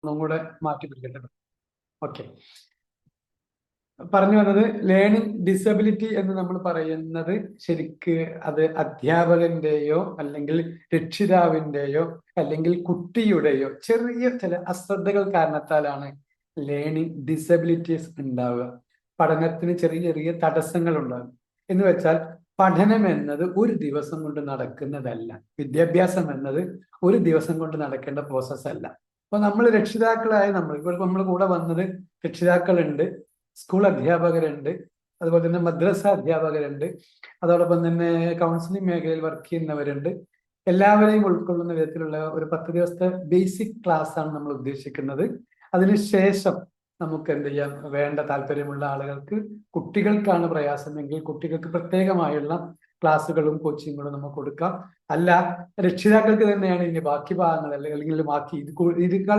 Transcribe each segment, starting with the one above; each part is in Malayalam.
ഒന്നും കൂടെ മാറ്റി പിടിക്കട്ടെ. ഓക്കെ, പറഞ്ഞു വന്നത് ലേണിംഗ് ഡിസബിലിറ്റി എന്ന് നമ്മൾ പറയുന്നത് ശരിക്ക് അത് അധ്യാപകന്റെയോ അല്ലെങ്കിൽ രക്ഷിതാവിന്റെയോ അല്ലെങ്കിൽ കുട്ടിയുടെയോ ചെറിയ ചില അശ്രദ്ധകൾ കാരണത്താലാണ് ലേണിംഗ് ഡിസബിലിറ്റീസ് ഉണ്ടാവുക. പഠനത്തിന് ചെറിയ ചെറിയ തടസ്സങ്ങൾ ഉണ്ടാകും. എന്ന് വെച്ചാൽ പഠനം എന്നത് ഒരു ദിവസം കൊണ്ട് നടക്കുന്നതല്ല. വിദ്യാഭ്യാസം എന്നത് ഒരു ദിവസം കൊണ്ട് നടക്കേണ്ട പ്രോസസ് അല്ല. അപ്പൊ നമ്മൾ രക്ഷിതാക്കളായ നമ്മൾ കൂടെ വന്നത് രക്ഷിതാക്കളുണ്ട്, സ്കൂൾ അധ്യാപകരുണ്ട്, അതുപോലെ തന്നെ മദ്രസ അധ്യാപകരുണ്ട്, അതോടൊപ്പം തന്നെ കൗൺസിലിംഗ് മേഖലയിൽ വർക്ക് ചെയ്യുന്നവരുണ്ട്. എല്ലാവരെയും ഉൾക്കൊള്ളുന്ന വിധത്തിലുള്ള ഒരു 10 ദിവസത്തെ ബേസിക് ക്ലാസ് ആണ് നമ്മൾ ഉദ്ദേശിക്കുന്നത്. അതിനുശേഷം നമുക്ക് എന്ത് ചെയ്യാം, വേണ്ട താല്പര്യമുള്ള ആളുകൾക്ക്, കുട്ടികൾക്കാണ് പ്രയാസമെങ്കിൽ കുട്ടികൾക്ക് പ്രത്യേകമായുള്ള ക്ലാസ്സുകളും കോച്ചിങ്ങുകളും നമുക്ക് കൊടുക്കാം. അല്ല, രക്ഷിതാക്കൾക്ക് തന്നെയാണ് ഇനി ബാക്കി ഭാഗങ്ങൾ അല്ലെങ്കിൽ ബാക്കി ഇതിനേക്കാൾ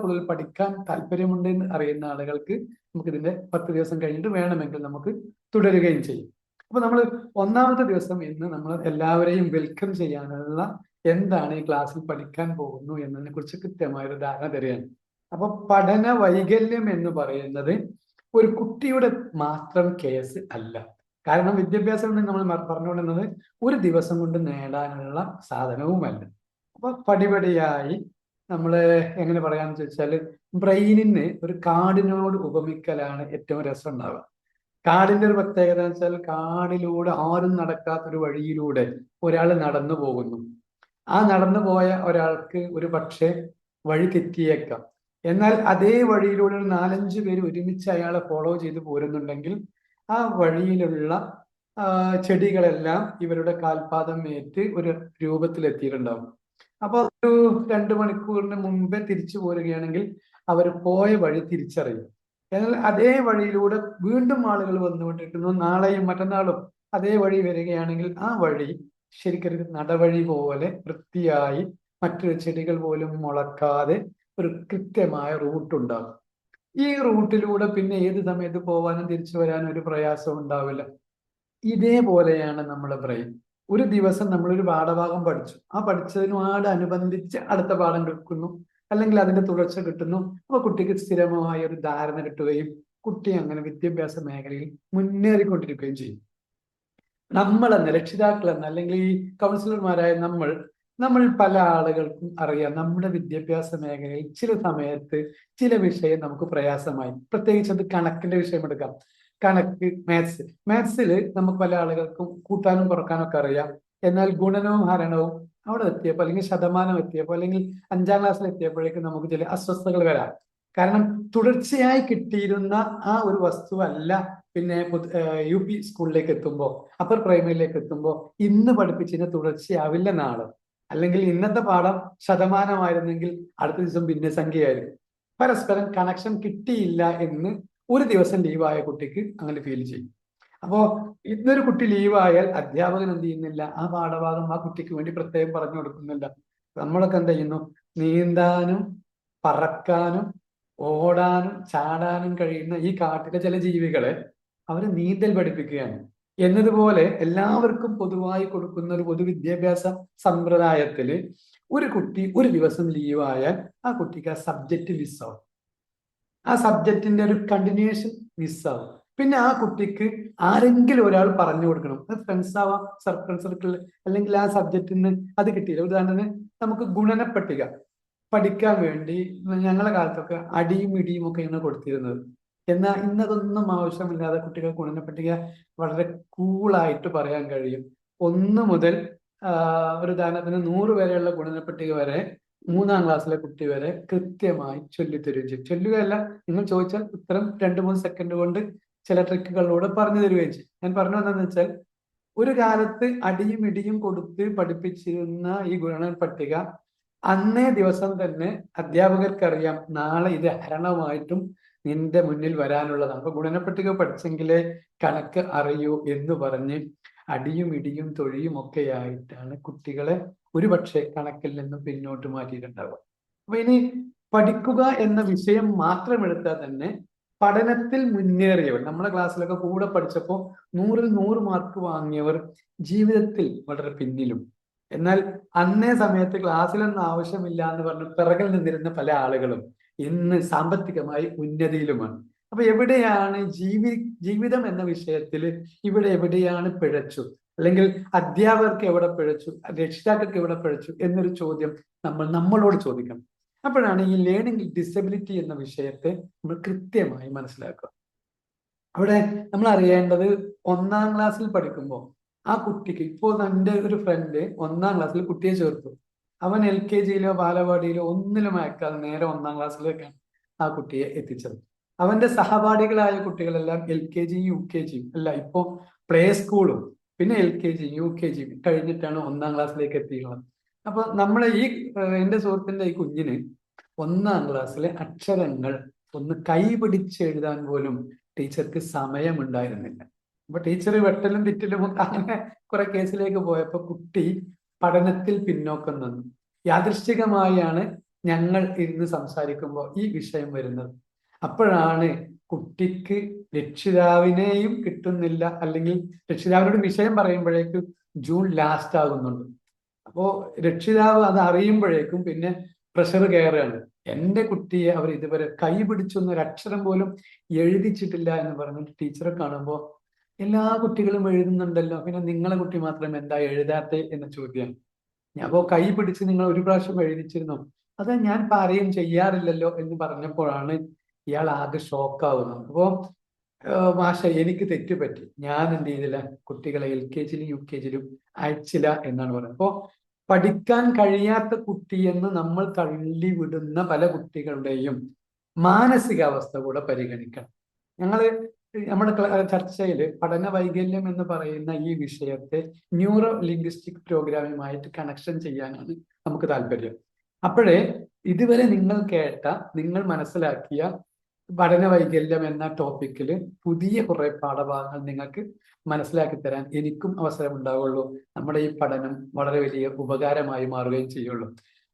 കൂടുതൽ പഠിക്കാൻ താല്പര്യമുണ്ട് എന്ന് അറിയുന്ന ആളുകൾക്ക് നമുക്ക് ഇതിന്റെ 10 ദിവസം കഴിഞ്ഞിട്ട് വേണമെങ്കിൽ നമുക്ക് തുടരുകയും ചെയ്യും. അപ്പൊ നമ്മൾ ഒന്നാമത്തെ ദിവസം ഇന്ന് നമ്മൾ എല്ലാവരെയും വെൽക്കം ചെയ്യാനുള്ള എന്താണ് ഈ ക്ലാസ്സിൽ പഠിക്കാൻ പോകുന്നു എന്നതിനെ കുറിച്ച് കൃത്യമായ ഒരു ധാരണ തരികയാണ്. അപ്പൊ പഠന വൈകല്യം എന്ന് പറയുന്നത് ഒരു കുട്ടിയുടെ മാത്രം കേസ് അല്ല. കാരണം വിദ്യാഭ്യാസം നമ്മൾ പറഞ്ഞുകൊണ്ടിരുന്നത് ഒരു ദിവസം കൊണ്ട് നേടാനുള്ള സാധനവുമല്ല. അപ്പൊ പടിപടിയായി നമ്മള് എങ്ങനെ പറയാന്ന് ചോദിച്ചാൽ, ബ്രെയിനിന് ഒരു കാടിനോട് ഉപമിക്കലാണ് ഏറ്റവും രസം ഉണ്ടാവുക. കാടിന്റെ ഒരു പ്രത്യേകത എന്ന് വെച്ചാൽ, കാടിലൂടെ ആരും നടക്കാത്ത ഒരു വഴിയിലൂടെ ഒരാൾ നടന്നു പോകുന്നു. ആ നടന്നു പോയ ഒരാൾക്ക് ഒരു പക്ഷേ വഴി തെറ്റിയേക്കാം. എന്നാൽ അതേ വഴിയിലൂടെ ഒരു 4-5 പേര് ഒരുമിച്ച് അയാളെ ഫോളോ ചെയ്ത് പോരുന്നുണ്ടെങ്കിൽ ആ വഴിയിലുള്ള ചെടികളെല്ലാം ഇവരുടെ കാൽപാദം ഏറ്റ് ഒരു രൂപത്തിലെത്തിയിട്ടുണ്ടാവും. അപ്പൊ ഒരു 2 മണിക്കൂറിന് മുമ്പേ തിരിച്ചു പോരുകയാണെങ്കിൽ അവർ പോയ വഴി തിരിച്ചറിയും. എന്നാൽ അതേ വഴിയിലൂടെ വീണ്ടും ആളുകൾ വന്നുകൊണ്ടിരിക്കുന്നു, നാളെയും മറ്റന്നാളും അതേ വഴി വരികയാണെങ്കിൽ ആ വഴി ശരിക്കൊരു നടവഴി പോലെ വൃത്തിയായി മറ്റൊരു ചെടികൾ പോലും മുളക്കാതെ ഒരു കൃത്യമായ റൂട്ട് ഉണ്ടാകും. ഈ റൂട്ടിലൂടെ പിന്നെ ഏത് സമയത്ത് പോകാനും തിരിച്ചു വരാനും ഒരു പ്രയാസം ഉണ്ടാവില്ല. ഇതേപോലെയാണ് നമ്മുടെ ബ്രെയിൻ. ഒരു ദിവസം നമ്മളൊരു പാഠഭാഗം പഠിച്ചു, ആ പഠിച്ചതിനോട് അനുബന്ധിച്ച് അടുത്ത പാഠം കിട്ടുന്നു, അല്ലെങ്കിൽ അതിന്റെ തുടർച്ച കിട്ടുന്നു. അപ്പൊ കുട്ടിക്ക് സ്ഥിരമായ ഒരു ധാരണ കിട്ടുകയും കുട്ടി അങ്ങനെ വിദ്യാഭ്യാസ മേഖലയിൽ മുന്നേറിക്കൊണ്ടിരിക്കുകയും ചെയ്യും. നമ്മളെന്ന് രക്ഷിതാക്കളെന്ന് അല്ലെങ്കിൽ ഈ കൗൺസിലർമാരായ നമ്മൾ പല ആളുകൾക്കും അറിയാം, നമ്മുടെ വിദ്യാഭ്യാസ മേഖലയിൽ ചില സമയത്ത് ചില വിഷയം നമുക്ക് പ്രയാസമായി. പ്രത്യേകിച്ച് അത് കണക്കിന്റെ വിഷയം എടുക്കാം. കണക്ക്, മാത്സിൽ നമുക്ക് പല ആളുകൾക്കും കൂട്ടാനും കുറക്കാനും ഒക്കെ അറിയാം. എന്നാൽ ഗുണനവും ഹരണവും അവിടെ എത്തിയപ്പോൾ, അല്ലെങ്കിൽ ശതമാനം എത്തിയപ്പോൾ, അല്ലെങ്കിൽ 5-ാം ക്ലാസ്സിൽ എത്തിയപ്പോഴേക്കും നമുക്ക് ചില അസ്വസ്ഥതകൾ വരാം. കാരണം തുടർച്ചയായി കിട്ടിയിരുന്ന ആ ഒരു വസ്തുവല്ല പിന്നെ UP സ്കൂളിലേക്ക് എത്തുമ്പോൾ, അപ്പർ പ്രൈമറിയിലേക്ക് എത്തുമ്പോൾ ഇന്ന് പഠിപ്പിച്ചതിന് തുടർച്ചയാവില്ല നാളെ. അല്ലെങ്കിൽ ഇന്നത്തെ പാഠം ശതമാനമായിരുന്നെങ്കിൽ അടുത്ത ദിവസം ഭിന്നസംഖ്യയായിരിക്കും. പരസ്പരം കണക്ഷൻ കിട്ടിയില്ല എന്ന് ഒരു ദിവസം ലീവായ കുട്ടിക്ക് അങ്ങനെ ഫീൽ ചെയ്യും. അപ്പോ ഇന്നൊരു കുട്ടി ലീവായാൽ അധ്യാപകൻ എന്ത് ചെയ്യുന്നില്ല, ആ പാഠഭാഗം ആ കുട്ടിക്ക് വേണ്ടി പ്രത്യേകം പറഞ്ഞു കൊടുക്കുന്നില്ല. നമ്മളൊക്കെ എന്ത് ചെയ്യുന്നു, നീന്താനും പറക്കാനും ഓടാനും ചാടാനും കഴിയുന്ന ഈ കാട്ടിലെ ചില ജീവികളെ അവര് നീന്തൽ പഠിപ്പിക്കുകയാണ്. എന്നതുപോലെ എല്ലാവർക്കും പൊതുവായി കൊടുക്കുന്ന ഒരു പൊതുവിദ്യാഭ്യാസ സമ്പ്രദായത്തില് ഒരു കുട്ടി ഒരു ദിവസം ലീവായാൽ ആ കുട്ടിക്ക് ആ സബ്ജക്റ്റ് മിസ്സാവും. ആ സബ്ജക്റ്റിന്റെ ഒരു കണ്ടിന്യൂഷൻ മിസ്സാവും. പിന്നെ ആ കുട്ടിക്ക് ആരെങ്കിലും ഒരാൾ പറഞ്ഞു കൊടുക്കണം. അത് ഫ്രണ്ട്സ് ആവാം, സർക്കിൾ, അല്ലെങ്കിൽ ആ സബ്ജക്റ്റിന് അത് കിട്ടിയില്ല. ഉദാഹരണത്തിന് നമുക്ക് ഗുണനപ്പട്ടിക പഠിക്കാൻ വേണ്ടി ഞങ്ങളുടെ കാലത്തൊക്കെ അടിയും ഇടിയും ഒക്കെയാണ് കൊടുത്തിരുന്നത്. എന്നാൽ ഇന്നതൊന്നും ആവശ്യമില്ലാതെ കുട്ടികൾ ഗുണനപ്പട്ടിക വളരെ കൂളായിട്ട് പറയാൻ കഴിയും. 1 മുതൽ ഒരു ഉദാഹരണത്തിന് 100 വരെയുള്ള ഗുണനപ്പട്ടിക വരെ 3-ാം ക്ലാസ്സിലെ കുട്ടി വരെ കൃത്യമായി ചൊല്ലിത്തരുകയും ചെയ്യും. ചൊല്ലുകയല്ല, നിങ്ങൾ ചോദിച്ചാൽ ഉത്തരം 2-3 സെക്കൻഡ് കൊണ്ട് ചില ട്രിക്കുകളിലൂടെ പറഞ്ഞു തരുകയും ചെയ്യും. ഞാൻ പറഞ്ഞു വന്നതെന്ന് വെച്ചാൽ, ഒരു കാലത്ത് അടിയും ഇടിയും കൊടുത്ത് പഠിപ്പിച്ചിരുന്ന ഈ ഗുണനപ്പട്ടിക അന്നേ ദിവസം തന്നെ അധ്യാപകർക്കറിയാം നാളെ ഇത് ഹരണമായിട്ടും നിന്റെ മുന്നിൽ വരാനുള്ളതാണ്. അപ്പൊ ഗുണനപ്പട്ടിക പഠിച്ചെങ്കിലേ കണക്ക് അറിയൂ എന്ന് പറഞ്ഞ് അടിയും ഇടിയും തൊഴിയും ഒക്കെ ആയിട്ടാണ് കുട്ടികളെ ഒരുപക്ഷെ കണക്കിൽ നിന്നും പിന്നോട്ട് മാറ്റിയിട്ടുണ്ടാവുക. അപ്പൊ ഇനി പഠിക്കുക എന്ന വിഷയം മാത്രം എടുത്താൽ തന്നെ പഠനത്തിൽ മുന്നേറിയവർ, നമ്മളെ ക്ലാസ്സിലൊക്കെ കൂടെ പഠിച്ചപ്പോൾ 100-ൽ 100 മാർക്ക് വാങ്ങിയവർ ജീവിതത്തിൽ വളരെ പിന്നിലും, എന്നാൽ അന്നേ സമയത്ത് ക്ലാസ്സിലൊന്നും ആവശ്യമില്ല എന്ന് പറഞ്ഞ് പിറകിൽ നിന്നിരുന്ന പല ആളുകളും ഇന്ന് സാമ്പത്തികമായി ഉന്നതിയിലുമാണ്. അപ്പൊ എവിടെയാണ് ജീവിതം എന്ന വിഷയത്തിൽ ഇവിടെ എവിടെയാണ് പിഴച്ചു, അല്ലെങ്കിൽ അധ്യാപകർക്ക് എവിടെ പിഴച്ചു, രക്ഷിതാക്കൾക്ക് എവിടെ പിഴച്ചു എന്നൊരു ചോദ്യം നമ്മൾ നമ്മളോട് ചോദിക്കണം. അപ്പോഴാണ് ഈ ലേണിംഗ് ഡിസബിലിറ്റി എന്ന വിഷയത്തെ നമ്മൾ കൃത്യമായി മനസ്സിലാക്കുക. അവിടെ നമ്മൾ അറിയേണ്ടത്, 1ാം ക്ലാസ്സിൽ പഠിക്കുമ്പോൾ ആ കുട്ടിക്ക്, ഇപ്പോൾ എൻ്റെ ഒരു ഫ്രണ്ട് 1ാം ക്ലാസ്സിൽ കുട്ടിയെ ചേർത്തു. അവൻ LKGയിലോ ബാലവാടിയിലോ ഒന്നിലും അയക്കാതെ നേരെ 1ാം ക്ലാസ്സിലേക്കാണ് ആ കുട്ടിയെ എത്തിച്ചത്. അവന്റെ സഹപാഠികളായ കുട്ടികളെല്ലാം LKGയും UKGയും അല്ല, ഇപ്പോ പ്ലേ സ്കൂളും പിന്നെ LKGയും UKGയും കഴിഞ്ഞിട്ടാണ് 1ാം ക്ലാസ്സിലേക്ക് എത്തിയിട്ടുള്ളത്. അപ്പൊ നമ്മളെ ഈ എന്റെ സുഹൃത്തിന്റെ ഈ കുഞ്ഞിന് 1ാം ക്ലാസ്സിലെ അക്ഷരങ്ങൾ ഒന്ന് കൈപിടിച്ചെഴുതാൻ പോലും ടീച്ചർക്ക് സമയമുണ്ടായിരുന്നില്ല. അപ്പൊ ടീച്ചർ വെട്ടലും തിറ്റലും അങ്ങനെ കുറെ കേസിലേക്ക് പോയപ്പോ കുട്ടി പഠനത്തിൽ പിന്നോക്കം നിന്നു. യാദൃശ്ചികമായാണ് ഞങ്ങൾ ഇരുന്ന് സംസാരിക്കുമ്പോൾ ഈ വിഷയം വരുന്നത്. അപ്പോഴാണ് കുട്ടിക്ക് രക്ഷിതാവിനെയും കിട്ടുന്നില്ല, അല്ലെങ്കിൽ രക്ഷിതാവിനോട് വിഷയം പറയുമ്പോഴേക്കും ജൂൺ ലാസ്റ്റ് ആകുന്നുണ്ട്. അപ്പോ രക്ഷിതാവ് അത് അറിയുമ്പോഴേക്കും പിന്നെ പ്രഷർ കയറുകയാണ്. എന്റെ കുട്ടിയെ അവർ ഇതുവരെ കൈ പിടിച്ചൊന്നും ഒരു അക്ഷരം പോലും എഴുതിച്ചിട്ടില്ല എന്ന് പറഞ്ഞിട്ട് ടീച്ചറെ കാണുമ്പോൾ, എല്ലാ കുട്ടികളും എഴുതുന്നുണ്ടല്ലോ, പിന്നെ നിങ്ങളെ കുട്ടി മാത്രം എന്താ എഴുതാത്തെ എന്ന ചോദ്യമാണ്. അപ്പോ കൈ പിടിച്ച് നിങ്ങൾ ഒരു പ്രാവശ്യം എഴുതിച്ചിരുന്നു, അത് ഞാൻ പറയും ചെയ്യാറില്ലല്ലോ എന്ന് പറഞ്ഞപ്പോഴാണ് ഇയാൾ ആകെ ഷോക്കാവുന്നത്. അപ്പോ മാഷ എനിക്ക് തെറ്റുപറ്റി, ഞാൻ എന്ത് ചെയ്തില്ല, കുട്ടികളെ LKGയിലും UKGയിലും അയച്ചില്ല എന്നാണ് പറയുന്നത്. അപ്പോ പഠിക്കാൻ കഴിയാത്ത കുട്ടി എന്ന് നമ്മൾ തള്ളി വിടുന്ന പല കുട്ടികളുടെയും മാനസികാവസ്ഥ കൂടെ പരിഗണിക്കണം. ഞങ്ങള് നമ്മുടെ ചർച്ചയിൽ പഠന വൈകല്യം എന്ന് പറയുന്ന ഈ വിഷയത്തെ ന്യൂറോ ലിംഗ്വിസ്റ്റിക് പ്രോഗ്രാമുമായിട്ട് കണക്ഷൻ ചെയ്യാനാണ് നമുക്ക് താല്പര്യം. അപ്പോഴേ ഇതുവരെ നിങ്ങൾ കേട്ട, നിങ്ങൾ മനസ്സിലാക്കിയ പഠന വൈകല്യം എന്ന ടോപ്പിക്കിൽ പുതിയ കുറെ പാഠഭാഗങ്ങൾ നിങ്ങൾക്ക് മനസ്സിലാക്കി തരാൻ എനിക്കും അവസരം ഉണ്ടാവുള്ളൂ. നമ്മുടെ ഈ പഠനം വളരെ വലിയ ഉപകാരമായി മാറുകയും ചെയ്യുള്ളൂ.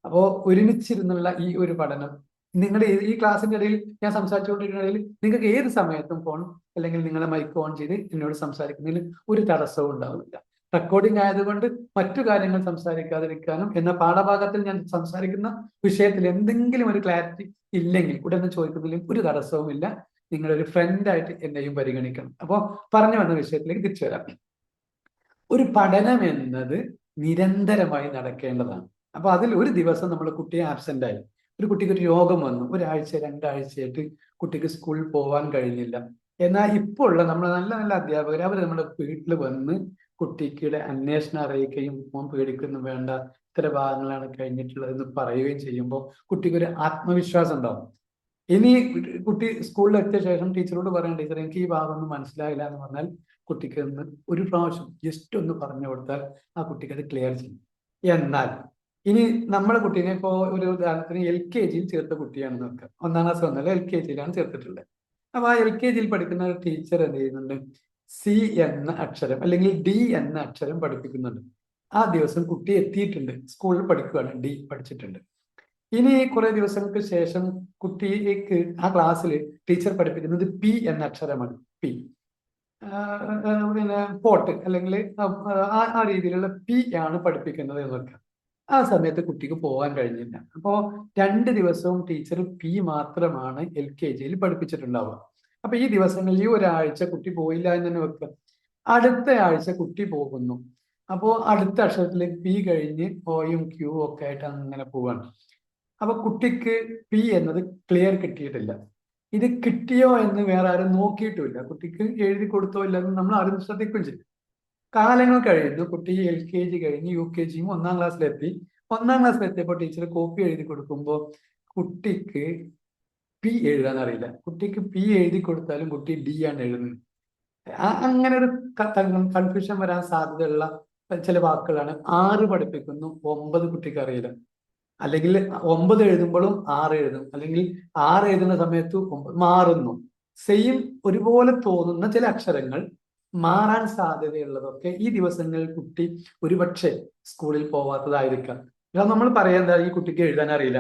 അപ്പോൾ ഒരുമിച്ചിരുന്നുള്ള ഈ ഒരു പഠനം, നിങ്ങളുടെ ഈ ക്ലാസ്സിന്റെ ഇടയിൽ ഞാൻ സംസാരിച്ചുകൊണ്ടിരിക്കുന്ന ഇടയിൽ നിങ്ങൾക്ക് ഏത് സമയത്തും ഫോൺ അല്ലെങ്കിൽ നിങ്ങളുടെ മൈക്ക് ഓൺ ചെയ്ത് എന്നോട് സംസാരിക്കുന്നതിന് ഒരു തടസ്സവും ഉണ്ടാവില്ല. റെക്കോർഡിംഗ് ആയതുകൊണ്ട് മറ്റു കാര്യങ്ങൾ സംസാരിക്കാതിരിക്കാനും, എന്ന പാഠഭാഗത്തിൽ ഞാൻ സംസാരിക്കുന്ന വിഷയത്തിൽ എന്തെങ്കിലും ഒരു ക്ലാരിറ്റി ഇല്ലെങ്കിൽ ഉടനെ ചോദിക്കുന്നതിലും ഒരു തടസ്സവുമില്ല. നിങ്ങളൊരു ഫ്രണ്ടായിട്ട് എന്നെയും പരിഗണിക്കണം. അപ്പോൾ പറഞ്ഞു വന്ന വിഷയത്തിലേക്ക് തിരിച്ചു വരാം. ഒരു പഠനം എന്നത് നിരന്തരമായി നടക്കേണ്ടതാണ്. അപ്പൊ അതിൽ ഒരു ദിവസം നമ്മൾ കുട്ടിയെ ആബ്സെന്റ് ആയി, ഒരു കുട്ടിക്ക് ഒരു രോഗം വന്നു, 1 ആഴ്ച 2 ആഴ്ചയായിട്ട് കുട്ടിക്ക് സ്കൂളിൽ പോകാൻ കഴിഞ്ഞില്ല. എന്നാൽ ഇപ്പോൾ ഉള്ള നമ്മുടെ നല്ല നല്ല അധ്യാപകർ അവർ നമ്മുടെ വീട്ടിൽ വന്ന് കുട്ടിയുടെ അന്വേഷണം അറിയിക്കുകയും മോൻ പേടിക്കൊന്നും വേണ്ട, ഇത്ര ഭാഗങ്ങളാണ് കഴിഞ്ഞിട്ടുള്ളത് എന്ന് പറയുകയും ചെയ്യുമ്പോൾ കുട്ടിക്ക് ഒരു ആത്മവിശ്വാസം ഉണ്ടാവും. ഇനി കുട്ടി സ്കൂളിൽ എത്തിയ ശേഷം ടീച്ചറോട് പറയണം, ടീച്ചർ എനിക്ക് ഈ ഭാഗം ഒന്നും മനസ്സിലായില്ല എന്ന് പറഞ്ഞാൽ കുട്ടിക്ക് ഒന്ന് ഒരു പ്രാവശ്യം ജസ്റ്റ് ഒന്ന് പറഞ്ഞു കൊടുത്താൽ ആ കുട്ടിക്ക് അത് ക്ലിയർ ചെയ്യും. എന്നാൽ ഇനി നമ്മളെ കുട്ടീനെ ഇപ്പോൾ ഒരു ഉദാഹരണത്തിന് LKGയിൽ ചേർത്ത കുട്ടിയാണെന്ന് വെക്കാം. 1ാം ക്ലാസ് വന്നല്ല, LKGയിലാണ് ചേർത്തിട്ടുള്ളത്. അപ്പൊ ആ LKGയിൽ പഠിക്കുന്ന ഒരു ടീച്ചർ എന്ത് ചെയ്യുന്നുണ്ട്, C എന്ന അക്ഷരം അല്ലെങ്കിൽ D എന്ന അക്ഷരം പഠിപ്പിക്കുന്നുണ്ട്. ആ ദിവസം കുട്ടി എത്തിയിട്ടുണ്ട്, സ്കൂളിൽ പഠിക്കുകയാണ്, D പഠിച്ചിട്ടുണ്ട്. ഇനി കുറെ ദിവസങ്ങൾക്ക് ശേഷം കുട്ടിക്ക് ആ ക്ലാസ്സിൽ ടീച്ചർ പഠിപ്പിക്കുന്നത് P എന്ന അക്ഷരമാണ്. P പിന്നെ പോട്ട് അല്ലെങ്കിൽ ആ രീതിയിലുള്ള P ആണ് പഠിപ്പിക്കുന്നത് എന്ന് വെക്കാം. ആ സമയത്ത് കുട്ടിക്ക് പോകാൻ കഴിഞ്ഞില്ല. അപ്പോ 2 ദിവസവും ടീച്ചർ P മാത്രമാണ് LKGയിൽ പഠിപ്പിച്ചിട്ടുണ്ടാവുക. അപ്പൊ ഈ ദിവസങ്ങളിൽ ഈ ഒരാഴ്ച കുട്ടി പോയില്ല എന്ന് തന്നെ വെക്കുക. അടുത്ത ആഴ്ച കുട്ടി പോകുന്നു. അപ്പോ അടുത്ത അക്ഷരത്തിലേക്ക് P കഴിഞ്ഞ് ഓയും ക്യൂ ഒക്കെ ആയിട്ട് അങ്ങനെ പോവാണ്. അപ്പൊ കുട്ടിക്ക് P എന്നത് ക്ലിയർ കിട്ടിയിട്ടില്ല. ഇത് കിട്ടിയോ എന്ന് വേറെ ആരും നോക്കിയിട്ടുമില്ല, കുട്ടിക്ക് എഴുതി കൊടുത്തോ ഇല്ലെന്ന് നമ്മൾ ആരും ശ്രദ്ധിക്കുകയും ചെയ്യും. കാലങ്ങൾ കഴിയുന്നു, കുട്ടി LKG കഴിഞ്ഞ് UKGയും 1ാം ക്ലാസ്സിലെത്തി. 1ാം ക്ലാസ്സിലെത്തിയപ്പോൾ ടീച്ചർ കോപ്പി എഴുതി കൊടുക്കുമ്പോൾ കുട്ടിക്ക് P എഴുതാൻ അറിയില്ല. കുട്ടിക്ക് P എഴുതി കൊടുത്താലും കുട്ടി D ആണ് എഴുതുന്നത്. അങ്ങനെ ഒരു കൺഫ്യൂഷൻ വരാൻ സാധ്യതയുള്ള ചില വാക്കുകളാണ് 6 പഠിപ്പിക്കുന്നു, 9 കുട്ടിക്ക് അറിയില്ല. അല്ലെങ്കിൽ 9 എഴുതുമ്പോഴും 6 എഴുതും, അല്ലെങ്കിൽ 6 എഴുതുന്ന സമയത്ത് 9 മാറുന്നു. സെയിം ഒരുപോലെ തോന്നുന്ന ചില അക്ഷരങ്ങൾ മാറാൻ സാധ്യതയുള്ളതൊക്കെ ഈ ദിവസങ്ങളിൽ കുട്ടി ഒരുപക്ഷെ സ്കൂളിൽ പോവാത്തതായിരിക്കാം. നമ്മൾ പറയാൻ ഈ കുട്ടിക്ക് എഴുതാൻ അറിയില്ല,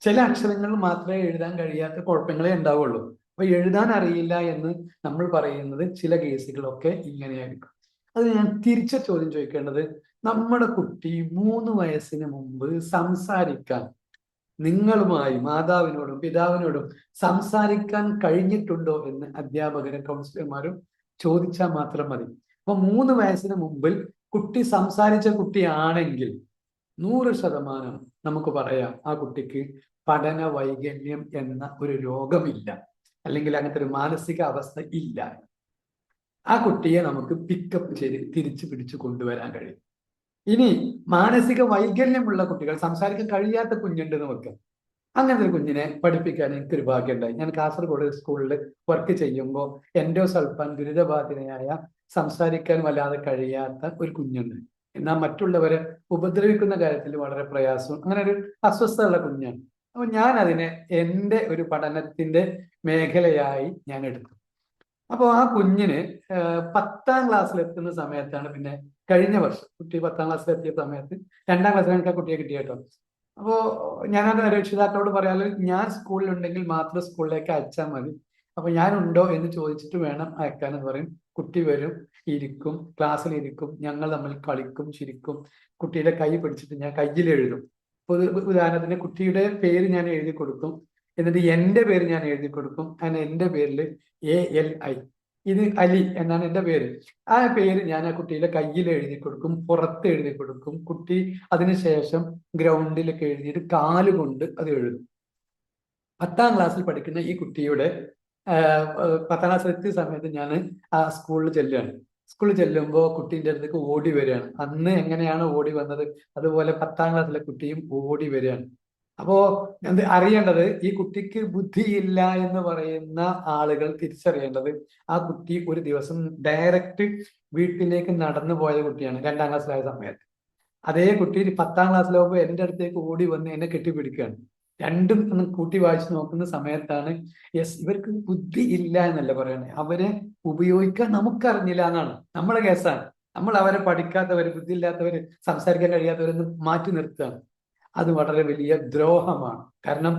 ചില അക്ഷരങ്ങൾ മാത്രമേ എഴുതാൻ കഴിയാത്ത കുഴപ്പങ്ങളേ ഉണ്ടാവുള്ളൂ. അപ്പൊ എഴുതാൻ അറിയില്ല എന്ന് നമ്മൾ പറയുന്നത് ചില കേസുകളൊക്കെ ഇങ്ങനെയായിരിക്കും. അത് ഞാൻ തിരിച്ച ചോദ്യം ചോദിക്കേണ്ടത്, നമ്മുടെ കുട്ടി 3 വയസ്സിന് മുമ്പ് സംസാരിക്കാൻ നിങ്ങളുമായി മാതാവിനോടും പിതാവിനോടും സംസാരിക്കാൻ കഴിഞ്ഞിട്ടുണ്ടോ എന്ന് അധ്യാപകരും കൗൺസിലർമാരും ചോദിച്ചാൽ മാത്രം മതി. അപ്പൊ 3 വയസ്സിന് മുമ്പിൽ കുട്ടി സംസാരിച്ച കുട്ടിയാണെങ്കിൽ 100% നമുക്ക് പറയാം ആ കുട്ടിക്ക് പഠന വൈകല്യം എന്ന ഒരു രോഗമില്ല, അല്ലെങ്കിൽ അങ്ങനത്തെ ഒരു മാനസിക അവസ്ഥ ഇല്ല. ആ കുട്ടിയെ നമുക്ക് പിക്കപ്പ് ചെയ്ത് തിരിച്ചു പിടിച്ചു കൊണ്ടുവരാൻ കഴിയും. ഇനി മാനസിക വൈകല്യമുള്ള കുട്ടികൾ, സംസാരിക്കാൻ കഴിയാത്ത കുഞ്ഞുണ്ടെന്ന് വെക്കാം, അങ്ങനത്തെ ഒരു കുഞ്ഞിനെ പഠിപ്പിക്കാൻ എനിക്കൊരു ഭാഗ്യം ഉണ്ടായി. ഞാൻ കാസർഗോഡ് സ്കൂളിൽ വർക്ക് ചെയ്യുമ്പോൾ എൻഡോസൾഫാൻ ദുരിതബാധിതയായ, സംസാരിക്കാൻ വല്ലാതെ കഴിയാത്ത ഒരു കുഞ്ഞുണ്ട്. എന്നാൽ മറ്റുള്ളവരെ ഉപദ്രവിക്കുന്ന കാര്യത്തിൽ വളരെ പ്രയാസവും അങ്ങനെ ഒരു അസ്വസ്ഥതയുള്ള കുഞ്ഞാണ്. അപ്പൊ ഞാൻ അതിനെ എൻ്റെ ഒരു പഠനത്തിന്റെ മേഖലയായി ഞാൻ എടുത്തു. അപ്പോൾ ആ കുഞ്ഞിന് 10ാം ക്ലാസ്സിൽ എത്തുന്ന സമയത്താണ്, പിന്നെ കഴിഞ്ഞ വർഷം കുട്ടി 10ാം ക്ലാസ്സിൽ എത്തിയ സമയത്ത് 2ാം ക്ലാസ്സിൽ എനിക്ക് ആ കുട്ടിയെ കിട്ടിയ കേട്ടോ. അപ്പോ ഞാനത് രക്ഷിതാക്കളോട് പറയാറ്, ഞാൻ സ്കൂളിലുണ്ടെങ്കിൽ മാത്രം സ്കൂളിലേക്ക് അയച്ചാൽ മതി, അപ്പൊ ഞാനുണ്ടോ എന്ന് ചോദിച്ചിട്ട് വേണം അയക്കാനെന്ന് പറയും. കുട്ടി വരും, ഇരിക്കും, ക്ലാസ്സിൽ ഇരിക്കും, ഞങ്ങൾ തമ്മിൽ കളിക്കും, ചിരിക്കും. കുട്ടിയുടെ കൈ പിടിച്ചിട്ട് ഞാൻ കയ്യിൽ എഴുതും. ഉദാഹരണത്തിന് കുട്ടിയുടെ പേര് ഞാൻ എഴുതി കൊടുക്കും, എന്നിട്ട് എൻ്റെ പേര് ഞാൻ എഴുതി കൊടുക്കും. അങ്ങനെ എൻ്റെ പേരിൽ ALI, ഇത് അലി എന്നാണ് എൻ്റെ പേര്. ആ പേര് ഞാൻ ആ കുട്ടിയുടെ കയ്യിൽ എഴുതി കൊടുക്കും, പുറത്ത് എഴുതി കൊടുക്കും. കുട്ടി അതിനുശേഷം ഗ്രൗണ്ടിലൊക്കെ എഴുതിയിട്ട് കാലുകൊണ്ട് അത് എഴുതും. 10ാം ക്ലാസ്സിൽ പഠിക്കുന്ന ഈ കുട്ടിയുടെ 10ാം ക്ലാസ്സിൽ എത്തിയ സമയത്ത് ഞാൻ ആ സ്കൂളിൽ ചെല്ലുകയാണ്. സ്കൂളിൽ ചെല്ലുമ്പോൾ കുട്ടീൻ്റെ അടുത്തേക്ക് ഓടി വരികയാണ്. അന്ന് എങ്ങനെയാണ് ഓടി വന്നത് അതുപോലെ 10ാം ക്ലാസ്സിലെ കുട്ടിയും ഓടി വരികയാണ്. അപ്പോ അറിയേണ്ടത്, ഈ കുട്ടിക്ക് ബുദ്ധിയില്ല എന്ന് പറയുന്ന ആളുകൾ തിരിച്ചറിയേണ്ടത്, ആ കുട്ടി ഒരു ദിവസം ഡയറക്റ്റ് വീട്ടിലേക്ക് നടന്നു പോയ കുട്ടിയാണ് 2ാം ക്ലാസ്സിലായ സമയത്ത്. അതേ കുട്ടി 10ാം ക്ലാസ്സിലാകുമ്പോൾ എൻ്റെ അടുത്തേക്ക് ഓടി വന്ന് എന്നെ കെട്ടിപ്പിടിക്കുകയാണ്. രണ്ടും ഒന്ന് കൂട്ടി വായിച്ച് നോക്കുന്ന സമയത്താണ്, യെസ്, ഇവർക്ക് ബുദ്ധി ഇല്ല എന്നല്ല പറയണേ, അവരെ ഉപയോഗിക്കാൻ നമുക്കറിഞ്ഞില്ല എന്നാണ്. നമ്മളെ കേസാണ്. നമ്മൾ അവരെ പഠിക്കാത്തവര്, ബുദ്ധിയില്ലാത്തവര്, സംസാരിക്കാൻ കഴിയാത്തവരെന്ന് മാറ്റി നിർത്തുകയാണ്. അത് വളരെ വലിയ ദ്രോഹമാണ്. കാരണം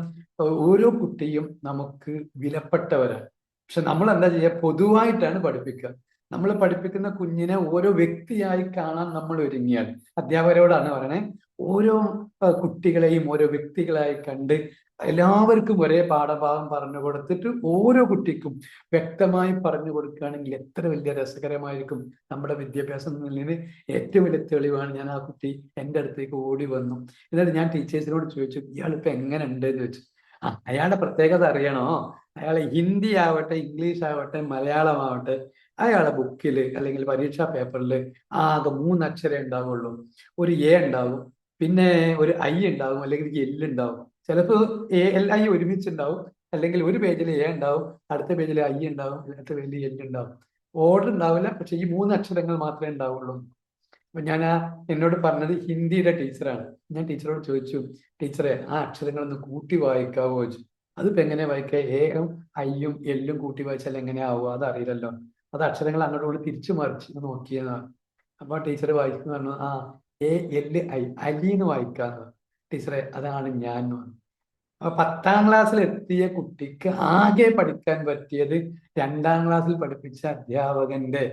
ഓരോ കുട്ടിയും നമുക്ക് വിലപ്പെട്ടവരാണ്. പക്ഷെ നമ്മൾ എന്താ ചെയ്യുക, പൊതുവായിട്ടാണ് പഠിപ്പിക്കുക. നമ്മൾ പഠിപ്പിക്കുന്ന കുഞ്ഞിനെ ഓരോ വ്യക്തിയായി കാണാൻ നമ്മൾ ഒരുങ്ങിയാൽ, അധ്യാപകരോടാണ് പറയണേ, ഓരോ കുട്ടികളെയും ഓരോ വ്യക്തികളായി കണ്ട് എല്ലാവർക്കും ഒരേ പാഠഭാഗം പറഞ്ഞു കൊടുത്തിട്ട് ഓരോ കുട്ടിക്കും വ്യക്തമായി പറഞ്ഞു കൊടുക്കുകയാണെങ്കിൽ എത്ര വലിയ രസകരമായിരിക്കും നമ്മുടെ വിദ്യാഭ്യാസം എന്നുള്ളതിന് ഏറ്റവും വലിയ തെളിവാണ്. ഞാൻ ആ കുട്ടി എൻ്റെ അടുത്തേക്ക് ഓടി വന്നു. എന്നിട്ട് ഞാൻ ടീച്ചേഴ്സിനോട് ചോദിച്ചു, ഇയാളിപ്പോ എങ്ങനെ ഉണ്ട് എന്ന് ചോദിച്ചു. അയാളുടെ പ്രത്യേകത അറിയണോ? അയാളെ ഹിന്ദി ആവട്ടെ, ഇംഗ്ലീഷ് ആവട്ടെ, മലയാളമാവട്ടെ, അയാളെ ബുക്കിൽ അല്ലെങ്കിൽ പരീക്ഷാ പേപ്പറിൽ ആകെ 3 അക്ഷരേ ഉണ്ടാവുള്ളൂ. ഒരു A ഉണ്ടാവും, പിന്നെ ഒരു I ഉണ്ടാവും, അല്ലെങ്കിൽ L ഉണ്ടാവും. ചിലപ്പോൾ ALI ഒരുമിച്ചുണ്ടാവും, അല്ലെങ്കിൽ ഒരു പേജിൽ A ഉണ്ടാവും, അടുത്ത പേജിൽ I ഉണ്ടാവും, അടുത്ത പേജിൽ L ഉണ്ടാവും. ഓർഡർ ഉണ്ടാവില്ല, പക്ഷെ ഈ 3 അക്ഷരങ്ങൾ മാത്രമേ ഉണ്ടാവുള്ളൂ. അപ്പൊ ഞാൻ എന്നോട് പറഞ്ഞത് ഹിന്ദിയുടെ ടീച്ചറാണ്. ഞാൻ ടീച്ചറോട് ചോദിച്ചു, ടീച്ചറെ ആ അക്ഷരങ്ങളൊന്ന് കൂട്ടി വായിക്കാവോ ചോദിച്ചു. അതിപ്പോ എങ്ങനെ വായിക്കുക? Aയും Iയും Lയും കൂട്ടി വായിച്ചാൽ എങ്ങനെയാവുക? അത് അറിയില്ലല്ലോ. അത് അക്ഷരങ്ങൾ അങ്ങോട്ട് തിരിച്ചു മറിച്ച് നോക്കിയതാണ്. അപ്പൊ ടീച്ചർ വായിക്കുന്നു പറഞ്ഞു, ALI, അലി എന്ന് വായിക്കാന്ന് പറഞ്ഞു. ടീച്ചറെ അതാണ് ഞാൻ എന്ന് പറഞ്ഞു. അപ്പൊ 10ാം ക്ലാസ്സിൽ എത്തിയ കുട്ടിക്ക് ആകെ പഠിക്കാൻ പറ്റിയത് 2ാം ക്ലാസ്സിൽ പഠിപ്പിച്ച അധ്യാപകന്റെ,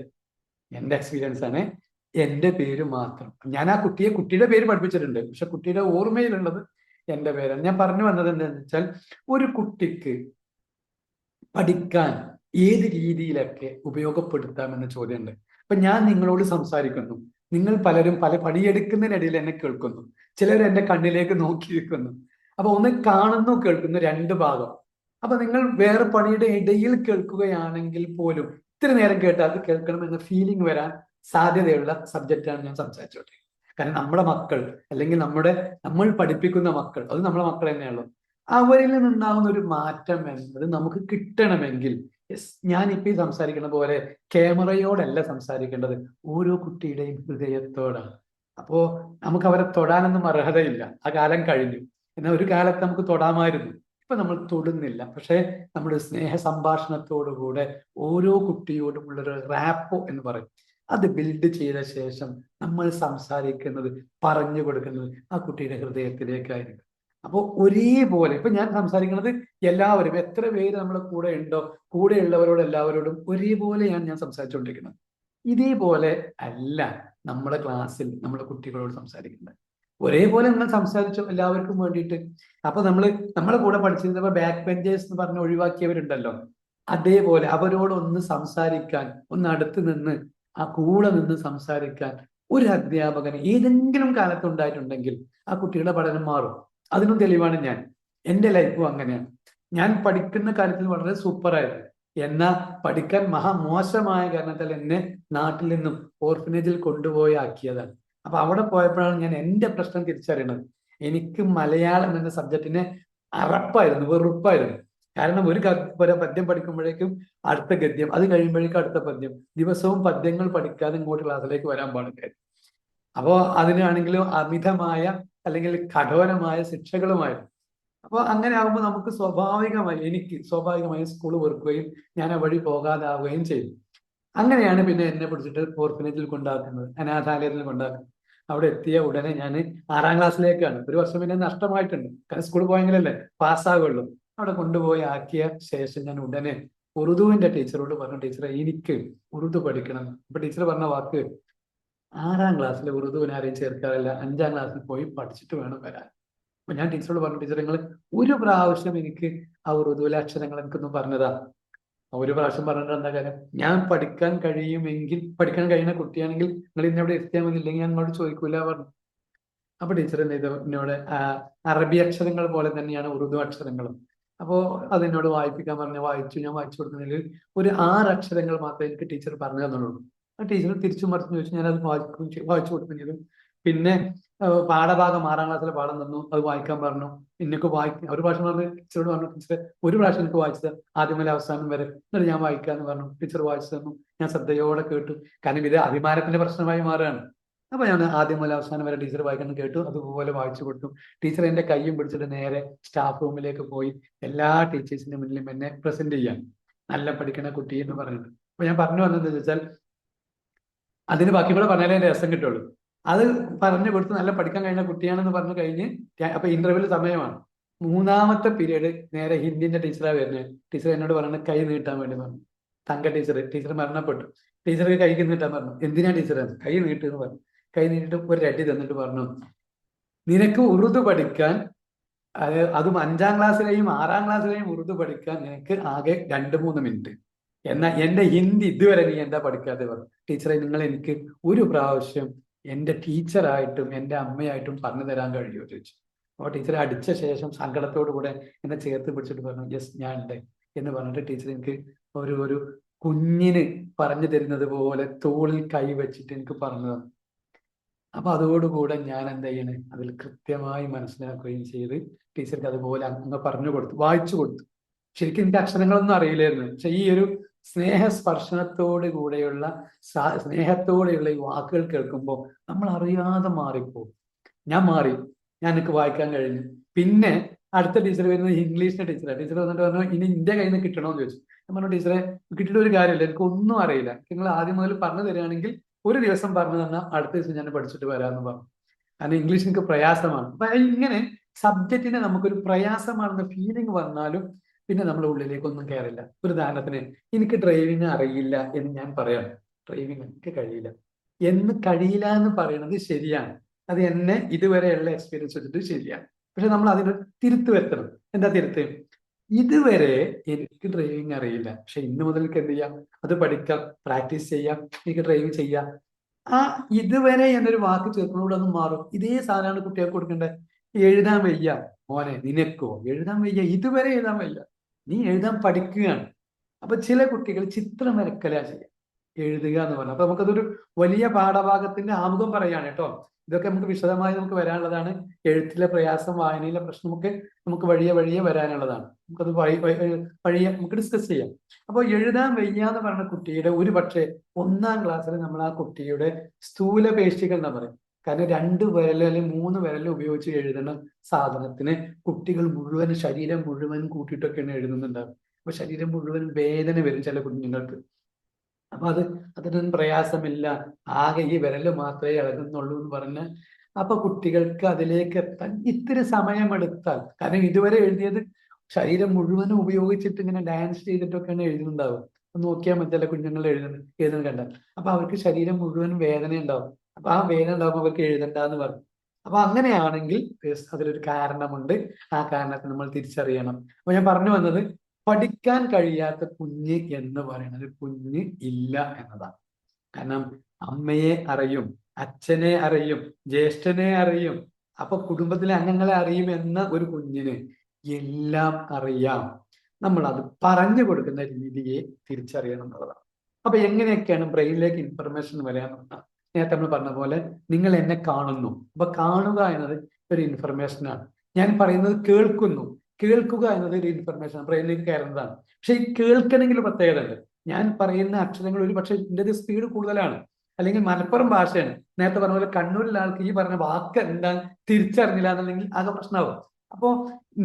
എന്റെ എക്സ്പീരിയൻസ് ആണ്, എൻ്റെ പേര് മാത്രം. ഞാൻ ആ കുട്ടിയുടെ പേര് പഠിപ്പിച്ചിട്ടുണ്ട്, പക്ഷെ കുട്ടിയുടെ ഓർമ്മയിലുള്ളത് എൻ്റെ പേരാണ്. ഞാൻ പറഞ്ഞു വന്നത് എന്താണെന്ന് വെച്ചാൽ, ഒരു കുട്ടിക്ക് പഠിക്കാൻ ഏത് രീതിയിലൊക്കെ ഉപയോഗപ്പെടുത്താമെന്ന ചോദ്യമുണ്ട്. അപ്പൊ ഞാൻ നിങ്ങളോട് സംസാരിക്കുന്നു, നിങ്ങൾ പലരും പല പണിയെടുക്കുന്നതിനിടയിൽ എന്നെ കേൾക്കുന്നു, ചിലർ എൻ്റെ കണ്ണിലേക്ക് നോക്കിയിരിക്കുന്നു. അപ്പൊ ഒന്ന് കാണുന്നു, കേൾക്കുന്നു, 2 ഭാഗം. അപ്പൊ നിങ്ങൾ വേറെ പണിയുടെ ഇടയിൽ കേൾക്കുകയാണെങ്കിൽ പോലും ഇത്തിരി നേരം കേട്ടാൽ അത് കേൾക്കണം എന്ന ഫീലിംഗ് വരാൻ സാധ്യതയുള്ള സബ്ജക്റ്റാണ് ഞാൻ സംസാരിച്ചോട്ടെ. കാരണം നമ്മുടെ മക്കൾ, അല്ലെങ്കിൽ നമ്മൾ പഠിപ്പിക്കുന്ന മക്കൾ, അത് നമ്മളെ മക്കൾ തന്നെയുള്ളൂ. അവരിൽ നിന്നുണ്ടാകുന്ന ഒരു മാറ്റം എന്നത് നമുക്ക് കിട്ടണമെങ്കിൽ, യെസ്, ഞാനിപ്പോ ഈ സംസാരിക്കുന്ന പോലെ ക്യാമറയോടല്ല സംസാരിക്കേണ്ടത്, ഓരോ കുട്ടിയുടെയും ഹൃദയത്തോടാണ്. അപ്പോ നമുക്ക് അവരെ തൊടാനൊന്നും അർഹതയില്ല, ആ കാലം കഴിഞ്ഞു. എന്നാൽ ഒരു കാലത്ത് നമുക്ക് തൊടാമായിരുന്നു, ഇപ്പൊ നമ്മൾ തൊടുന്നില്ല. പക്ഷെ നമ്മുടെ സ്നേഹ സംഭാഷണത്തോടുകൂടെ ഓരോ കുട്ടിയോടും ഉള്ളൊരു റാപ്പോ എന്ന് പറയും, അത് ബിൽഡ് ചെയ്ത ശേഷം നമ്മൾ സംസാരിക്കുന്നത്, പറഞ്ഞു കൊടുക്കുന്നത് ആ കുട്ടിയുടെ ഹൃദയത്തിലേക്കായിരിക്കും. അപ്പോൾ ഒരേപോലെ ഇപ്പൊ ഞാൻ സംസാരിക്കുന്നത് എല്ലാവരും, എത്ര പേര് നമ്മളെ കൂടെ ഉണ്ടോ, കൂടെയുള്ളവരോട് എല്ലാവരോടും ഒരേപോലെയാണ് ഞാൻ സംസാരിച്ചുകൊണ്ടിരിക്കുന്നത്. ഇതേപോലെ അല്ല നമ്മുടെ ക്ലാസ്സിൽ നമ്മളെ കുട്ടികളോട് സംസാരിക്കുന്നത്. ഒരേപോലെ നിങ്ങൾ സംസാരിച്ചു എല്ലാവർക്കും വേണ്ടിയിട്ട്. അപ്പൊ നമ്മളെ കൂടെ പഠിച്ചിരുന്നപ്പോ ബാക്ക് ബെഞ്ചേഴ്സ് എന്ന് പറഞ്ഞ് ഒഴിവാക്കിയവരുണ്ടല്ലോ, അതേപോലെ അവരോട് ഒന്ന് സംസാരിക്കാൻ, ഒന്ന് അടുത്ത് നിന്ന് ആ കൂടെ നിന്ന് സംസാരിക്കാൻ ഒരു അധ്യാപകന് ഏതെങ്കിലും കാലത്ത് ഉണ്ടായിട്ടുണ്ടെങ്കിൽ ആ കുട്ടിയുടെ പഠനം മാറും. അതിനും തെളിവാണ് ഞാൻ. എന്റെ ലൈഫും അങ്ങനെയാണ്. ഞാൻ പഠിക്കുന്ന കാര്യത്തിൽ വളരെ സൂപ്പറായിരുന്നു. എന്നാൽ പഠിക്കാൻ മഹാമോശമായ കാരണത്താൽ എന്നെ നാട്ടിൽ നിന്നും ഓർഫനേജിൽ കൊണ്ടുപോയി ആക്കിയതാണ്. അപ്പൊ അവിടെ പോയപ്പോഴാണ് ഞാൻ എന്റെ പ്രശ്നം തിരിച്ചറിയണത്. എനിക്ക് മലയാളം എന്ന സബ്ജക്റ്റിനെ അറപ്പായിരുന്നു, വെറുപ്പായിരുന്നു. കാരണം ഒരു പദ്യം പഠിക്കുമ്പോഴേക്കും അടുത്ത ഗദ്യം, അത് കഴിയുമ്പോഴേക്കും അടുത്ത പദ്യം, ദിവസവും പദ്യങ്ങൾ പഠിക്കാതെ ഇങ്ങോട്ട് ക്ലാസ്സിലേക്ക് വരാൻ പാടില്ല. അപ്പോ അതിനാണെങ്കിലും അമിതമായ അല്ലെങ്കിൽ കഠോരമായ ശിക്ഷകളുമായിരുന്നു. അപ്പൊ അങ്ങനെ ആകുമ്പോൾ നമുക്ക് എനിക്ക് സ്വാഭാവികമായി സ്കൂൾ വെറുക്കുകയും ഞാൻ ആ വഴി പോകാതാവുകയും ചെയ്തു. അങ്ങനെയാണ് പിന്നെ എന്നെ പിടിച്ചിട്ട് ഓർഫനേജിൽ കൊണ്ടാക്കുന്നത്, അനാഥാലയത്തിൽ കൊണ്ടാക്കുന്നത്. അവിടെ എത്തിയ ഉടനെ ഞാൻ 6ാം ക്ലാസ്സിലേക്കാണ്. ഒരു വർഷം പിന്നെ നഷ്ടമായിട്ടുണ്ട്, കാരണം സ്കൂളിൽ പോയെങ്കിലല്ലേ പാസ്സാകുള്ളൂ. അവിടെ കൊണ്ടുപോയി ആക്കിയ ശേഷം ഞാൻ ഉടനെ ഉറുദുവിന്റെ ടീച്ചറോട് പറഞ്ഞു, ടീച്ചറെ എനിക്ക് ഉറുദു പഠിക്കണം. അപ്പൊ ടീച്ചർ പറഞ്ഞ വാക്ക്, 6ാം ക്ലാസ്സിൽ ഉറുദുവിനെ ആരെയും ചേർക്കാറില്ല, 5ാം ക്ലാസ്സിൽ പോയി പഠിച്ചിട്ട് വേണം വരാൻ. അപ്പൊ ഞാൻ ടീച്ചറോട് പറഞ്ഞു, ടീച്ചർ നിങ്ങൾ ഒരു പ്രാവശ്യം എനിക്ക് ആ ഉറുദുവിലെ അക്ഷരങ്ങൾ എനിക്കൊന്ന് പറഞ്ഞതാ. ഒരു പ്രാവശ്യം പറഞ്ഞിട്ട് എന്താ കാര്യം? ഞാൻ പഠിക്കാൻ കഴിയുന്ന കുട്ടിയാണെങ്കിൽ നിങ്ങൾ ഇന്നവിടെ എത്തിയാൽ മതി, ഇല്ലെങ്കിൽ ഞാൻ അങ്ങോട്ട് ചോദിക്കൂല പറഞ്ഞു. അപ്പൊ ടീച്ചർ എന്ത് ചെയ്തു, എന്നോട് അറബി അക്ഷരങ്ങൾ പോലെ തന്നെയാണ് ഉറുദു അക്ഷരങ്ങളും. അപ്പോ അതെന്നോട് വായിപ്പിക്കാൻ പറഞ്ഞു. ഞാൻ വായിച്ചു കൊടുക്കുന്നതിൽ ഒരു 6 അക്ഷരങ്ങൾ മാത്രമേ എനിക്ക് ടീച്ചർ പറഞ്ഞു തന്നുള്ളൂ. ആ ടീച്ചർ തിരിച്ചു മറിച്ച് ചോദിച്ചു, ഞാനത് വായിച്ചു കൊടുക്കുകയും ചെയ്തു. പിന്നെ പാഠഭാഗം 6ാം ക്ലാസ്സിലെ പാഠം തന്നു, അത് വായിക്കാൻ പറഞ്ഞു. എനിക്ക് ഒരു പ്രാവശ്യം പറഞ്ഞ് ടീച്ചറോട് പറഞ്ഞു, ടീച്ചർ ഒരു പ്രാവശ്യം എനിക്ക് വായിച്ചത് ആദ്യം മുതൽ അവസാനം വരെ, എന്നിട്ട് ഞാൻ വായിക്കാന്ന് പറഞ്ഞു. ടീച്ചർ വായിച്ചു തന്നു. ഞാൻ ശ്രദ്ധയോടെ കേട്ടു. കാരണം ഇത് അഭിമാനത്തിന്റെ പ്രശ്നമായി മാറുകയാണ്. അപ്പൊ ഞാൻ ആദ്യം മുതൽ അവസാനം വരെ ടീച്ചർ വായിക്കണം കേട്ടു, അതുപോലെ വായിച്ചു കൊടുത്തു. ടീച്ചർ എന്റെ കയ്യും പിടിച്ചിട്ട് നേരെ സ്റ്റാഫ് റൂമിലേക്ക് പോയി എല്ലാ ടീച്ചേഴ്സിന്റെ മുന്നിലും എന്നെ പ്രസന്റ് ചെയ്യാൻ, നല്ല പഠിക്കണ കുട്ടി എന്ന് പറയുന്നത്. അപ്പൊ ഞാൻ പറഞ്ഞു വന്നത് വെച്ചാൽ, അതിന് ബാക്കി കൂടെ പറഞ്ഞാലേ രസം കിട്ടുള്ളൂ. അത് പറഞ്ഞു കൊടുത്ത് നല്ല പഠിക്കാൻ കഴിഞ്ഞ കുട്ടിയാണെന്ന് പറഞ്ഞു കഴിഞ്ഞ് അപ്പൊ ഇന്റർവ്യൂവിൽ സമയമാണ്. 3ാമത്തെ പീരീഡ് നേരെ ഹിന്ദിന്റെ ടീച്ചറാണ് വരുന്നത്. ടീച്ചർ എന്നോട് പറയുന്നത് കൈ നീട്ടാൻ വേണ്ടി പറഞ്ഞു. തങ്ക ടീച്ചർ മരണപ്പെട്ടു. ടീച്ചർക്ക് കൈ നീട്ടാൻ പറഞ്ഞു. എന്തിനാ ടീച്ചർ? കൈ നീട്ടെന്ന് പറഞ്ഞു. കൈ നീട്ടിട്ട് ഒരു അടി തന്നിട്ട് പറഞ്ഞു, നിനക്ക് ഉറുദു പഠിക്കാൻ, അതും 5ാം ക്ലാസ്സിലെയും 6ാം ക്ലാസ്സിലെയും ഉറുദു പഠിക്കാൻ നിനക്ക് ആകെ 2-3 മിനിറ്റ്. എന്നാൽ എന്റെ ഹിന്ദി ഇതുവരെ നീ എന്താ പഠിക്കാതെ പറഞ്ഞു. ടീച്ചറെ, നിങ്ങൾ എനിക്ക് ഒരു പ്രാവശ്യം എന്റെ ടീച്ചറായിട്ടും എന്റെ അമ്മയായിട്ടും പറഞ്ഞു തരാൻ കഴിയുമോ ചോദിച്ചു. അപ്പോൾ ടീച്ചറെ അടിച്ച ശേഷം സങ്കടത്തോടു കൂടെ എന്നെ ചേർത്ത് പിടിച്ചിട്ട് പറഞ്ഞു, യെസ് ഞാൻ ഉണ്ട് എന്ന് പറഞ്ഞിട്ട് ടീച്ചർ എനിക്ക് ഒരു കുഞ്ഞിന് പറഞ്ഞു തരുന്നത് പോലെ തോളിൽ കൈ വെച്ചിട്ട് എനിക്ക് പറഞ്ഞു തന്നു. അപ്പൊ അതോടുകൂടെ ഞാൻ എന്താ ചെയ്യണേ, അതിൽ കൃത്യമായി മനസ്സിലാക്കുകയും ചെയ്ത് ടീച്ചർക്ക് അതുപോലെ അങ്ങ് പറഞ്ഞു കൊടുത്തു, വായിച്ചു കൊടുത്തു. ശരിക്കും എനിക്ക് അക്ഷരങ്ങളൊന്നും അറിയില്ലായിരുന്നു. പക്ഷെ ഈ ഒരു സ്നേഹസ്പർശനത്തോടു കൂടെയുള്ള സ്നേഹത്തോടെയുള്ള ഈ വാക്കുകൾ കേൾക്കുമ്പോൾ നമ്മൾ അറിയാതെ മാറിപ്പോകും. ഞാൻ മാറി, എനിക്ക് വായിക്കാൻ കഴിഞ്ഞു. പിന്നെ അടുത്ത ടീച്ചർ വരുന്നത് ഇംഗ്ലീഷിന്റെ ടീച്ചറാണ്. ടീച്ചർ വന്നിട്ട് പറഞ്ഞു, ഇനി ഇന്റെ കയ്യിൽ നിന്ന് കിട്ടണമെന്ന് ചോദിച്ചു. ഞാൻ പറഞ്ഞു, ടീച്ചറെ കിട്ടിയിട്ട് ഒരു കാര്യമില്ല, എനിക്ക് ഒന്നും അറിയില്ല, നിങ്ങൾ ആദ്യം മുതൽ പറഞ്ഞു തരികയാണെങ്കിൽ ഒരു ദിവസം പറഞ്ഞു തന്നാൽ അടുത്ത ദിവസം ഞാൻ പഠിച്ചിട്ട് വരാമെന്ന് പറഞ്ഞു. കാരണം ഇംഗ്ലീഷ് എനിക്ക് പ്രയാസമാണ്. അപ്പൊ ഇങ്ങനെ സബ്ജക്റ്റിനെ നമുക്കൊരു പ്രയാസമാണെന്ന ഫീലിംഗ് വന്നാലും പിന്നെ നമ്മുടെ ഉള്ളിലേക്കൊന്നും കയറില്ല. ഒരു ഉദാഹരണത്തിന്, എനിക്ക് ഡ്രൈവിംഗ് അറിയില്ല എന്ന് ഞാൻ പറയാം. ഡ്രൈവിംഗ് എനിക്ക് കഴിയില്ല എന്ന് പറയുന്നത് ശരിയാണ്. അത് എന്നെ ഇതുവരെയുള്ള എക്സ്പീരിയൻസ് വെച്ചിട്ട് ശരിയാണ്. പക്ഷെ നമ്മൾ അതിന് തിരുത്ത് വരുത്തണം. എന്താ തിരുത്ത്? ഇതുവരെ എനിക്ക് ഡ്രൈവിംഗ് അറിയില്ല, പക്ഷെ ഇന്ന് മുതൽക്ക് എന്ത് ചെയ്യാം, അത് പഠിക്കാം, പ്രാക്ടീസ് ചെയ്യാം, എനിക്ക് ഡ്രൈവിംഗ് ചെയ്യാം. ആ ഇതുവരെ എന്നൊരു വാക്ക് ചേർക്കുന്നതോടെ അത് മാറും. ഇതേ സാധനമാണ് കുട്ടികൾക്ക് കൊടുക്കേണ്ടത്. എഴുതാൻ വയ്യ മോനെ, നിനക്കോ എഴുതാൻ വയ്യ, ഇതുവരെ എഴുതാൻ വയ്യ, നീ എഴുതാൻ പഠിക്കുകയാണ്. അപ്പൊ ചില കുട്ടികൾ ചിത്രം വരക്കല ചെയ്യാം, എഴുതുക എന്ന് പറഞ്ഞു. അപ്പൊ നമുക്കതൊരു വലിയ പാഠഭാഗത്തിന്റെ ആമുഖം പറയാണ് കേട്ടോ. ഇതൊക്കെ നമുക്ക് വിശദമായി നമുക്ക് വരാനുള്ളതാണ്. എഴുത്തിലെ പ്രയാസം, വായനയിലെ പ്രശ്നമൊക്കെ നമുക്ക് വഴിയെ വരാനുള്ളതാണ്. നമുക്കത് വഴിയെ നമുക്ക് ഡിസ്കസ് ചെയ്യാം. അപ്പോൾ എഴുതാൻ വയ്യ എന്ന് പറഞ്ഞ കുട്ടിയുടെ ഒരു പക്ഷേ 1ാം ക്ലാസ്സിൽ നമ്മൾ ആ കുട്ടിയുടെ സ്ഥൂല പേശികൾ എന്ന് പറയും. കാരണം 2 വിരല് അല്ലെങ്കിൽ 3 വിരല് ഉപയോഗിച്ച് എഴുതുന്ന സാധനത്തിന് കുട്ടികൾ ശരീരം മുഴുവൻ കൂട്ടിയിട്ടൊക്കെയാണ് എഴുതുന്നുണ്ടാവും. അപ്പൊ ശരീരം മുഴുവൻ വേദന വരും ചില കുഞ്ഞുങ്ങൾക്ക്. അപ്പൊ അതിനൊന്നും പ്രയാസമില്ല, ആകെ ഈ വിരല് മാത്രമേ ഇളകുന്നുള്ളൂ എന്ന് പറഞ്ഞ് അപ്പൊ കുട്ടികൾക്ക് അതിലേക്ക് എത്താൻ ഇത്തിരി സമയമെടുത്താൽ, കാരണം ഇതുവരെ എഴുതിയത് ശരീരം മുഴുവനും ഉപയോഗിച്ചിട്ട് ഇങ്ങനെ ഡാൻസ് ചെയ്തിട്ടൊക്കെയാണ് എഴുതുന്നുണ്ടാവും. നോക്കിയാൽ മതി ചില കുഞ്ഞുങ്ങൾ എഴുതുന്നത് കണ്ടാൽ. അപ്പൊ അവർക്ക് ശരീരം മുഴുവൻ വേദന ഉണ്ടാവും. അപ്പൊ ആ വേദന ഉണ്ടാകുമ്പോൾ അവർക്ക് എഴുതണ്ടെന്ന് പറഞ്ഞു. അപ്പൊ അങ്ങനെയാണെങ്കിൽ അതിലൊരു കാരണമുണ്ട്. ആ കാരണത്തെ നമ്മൾ തിരിച്ചറിയണം. അപ്പൊ ഞാൻ പറഞ്ഞു വന്നത്, പഠിക്കാൻ കഴിയാത്ത കുഞ്ഞ് എന്ന് പറയുന്നത് കുഞ്ഞ് ഇല്ല എന്നതാണ്. കാരണം അമ്മയെ അറിയും, അച്ഛനെ അറിയും, ജ്യേഷ്ഠനെ അറിയും, അപ്പൊ കുടുംബത്തിലെ അംഗങ്ങളെ അറിയും എന്ന ഒരു കുഞ്ഞിന് എല്ലാം അറിയാം. നമ്മൾ അത് പറഞ്ഞു കൊടുക്കുന്ന രീതിയെ തിരിച്ചറിയണം എന്നുള്ളതാണ്. അപ്പൊ എങ്ങനെയൊക്കെയാണ് ബ്രെയിനിലേക്ക് ഇൻഫർമേഷൻ വരാമെന്ന് നേരത്തെ നമ്മൾ പറഞ്ഞ പോലെ, നിങ്ങൾ എന്നെ കാണുന്നു. അപ്പൊ കാണുക എന്നത് ഒരു ഇൻഫർമേഷൻ ആണ്. ഞാൻ പറയുന്നത് കേൾക്കുന്നു. കേൾക്കുക എന്നത് ഒരു ഇൻഫർമേഷൻ ബ്രെയിനിലേക്ക് കയറുന്നതാണ്. പക്ഷെ ഈ കേൾക്കണമെങ്കിൽ ഒരു പ്രത്യേകത ഉണ്ട്. ഞാൻ പറയുന്ന അക്ഷരങ്ങൾ ഒരു പക്ഷേ ഇതിന്റെ സ്പീഡ് കൂടുതലാണ്, അല്ലെങ്കിൽ മലപ്പുറം ഭാഷയാണ്. നേരത്തെ പറഞ്ഞ പോലെ കണ്ണൂരിലെ ആൾക്ക് ഈ പറഞ്ഞ വാക്ക് എന്താ തിരിച്ചറിഞ്ഞില്ല എന്നുണ്ടെങ്കിൽ ആകെ പ്രശ്നമാവും. അപ്പോ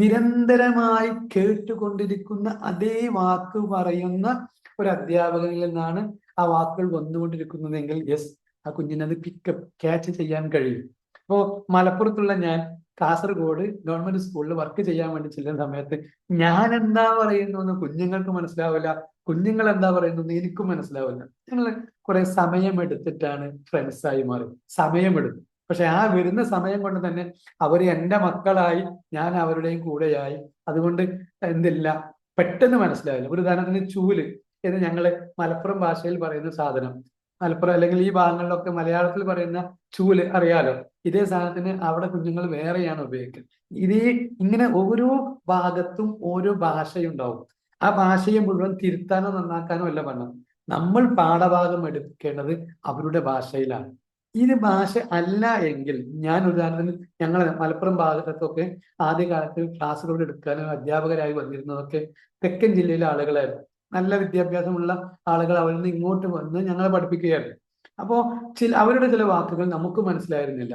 നിരന്തരമായി കേട്ടുകൊണ്ടിരിക്കുന്ന അതേ വാക്ക് പറയുന്ന ഒരു അധ്യാപകനിൽ നിന്നാണ് ആ വാക്കുകൾ വന്നുകൊണ്ടിരിക്കുന്നതെങ്കിൽ യെസ്, ആ കുഞ്ഞിനത് പിക്കപ്പ് ക്യാച്ച് ചെയ്യാൻ കഴിയും. അപ്പോ മലപ്പുറത്തുള്ള ഞാൻ കാസർഗോഡ് ഗവൺമെന്റ് സ്കൂളിൽ വർക്ക് ചെയ്യാൻ വേണ്ടി ചെല്ലുന്ന സമയത്ത് ഞാൻ എന്താ പറയുന്നു എന്ന് കുഞ്ഞുങ്ങൾക്ക് മനസ്സിലാവില്ല, കുഞ്ഞുങ്ങൾ എന്താ പറയുന്നു എന്ന് എനിക്കും മനസ്സിലാവില്ല. ഞങ്ങൾ കുറെ സമയമെടുത്തിട്ടാണ് ഫ്രണ്ട്സായി മാറി. സമയമെടുത്തു. പക്ഷെ ആ വരുന്ന സമയം കൊണ്ട് തന്നെ അവർ എൻ്റെ മക്കളായി, ഞാൻ അവരുടെയും കൂടെയായി. അതുകൊണ്ട് എന്തില്ല, പെട്ടെന്ന് മനസ്സിലാവില്ല. ഒരു ഉദാഹരണത്തിന് ചൂല് എന്ന് ഞങ്ങള് മലപ്പുറം ഭാഷയിൽ പറയുന്ന സാധനം, മലപ്പുറം അല്ലെങ്കിൽ ഈ ഭാഗങ്ങളിലൊക്കെ മലയാളത്തിൽ പറയുന്ന ചൂല് അറിയാലോ. ഇതേ സാധനത്തിന് അവിടെ കുഞ്ഞുങ്ങൾ വേറെയാണ് ഉപയോഗിക്കുന്നത്. ഇതേ ഇങ്ങനെ ഓരോ ഭാഗത്തും ഓരോ ഭാഷയുണ്ടാവും. ആ ഭാഷയെ മുഴുവൻ തിരുത്താനോ നന്നാക്കാനോ അല്ല പറഞ്ഞത്. നമ്മൾ പാഠഭാഗം എടുക്കേണ്ടത് അവരുടെ ഭാഷയിലാണ്. ഇത് ഭാഷ അല്ല എങ്കിൽ, ഞാൻ ഉദാഹരണത്തിന് ഞങ്ങൾ മലപ്പുറം ഭാഗത്തൊക്കെ ആദ്യകാലത്ത് ക്ലാസ്സുകൾ എടുക്കാനും അധ്യാപകരായി വന്നിരുന്നതൊക്കെ തെക്കൻ ജില്ലയിലെ ആളുകളായിരുന്നു. നല്ല വിദ്യാഭ്യാസമുള്ള ആളുകൾ അവരിൽ നിന്ന് ഇങ്ങോട്ട് വന്ന് ഞങ്ങളെ പഠിപ്പിക്കുകയായിരുന്നു. അപ്പോ അവരുടെ ചില വാക്കുകൾ നമുക്ക് മനസ്സിലായിരുന്നില്ല.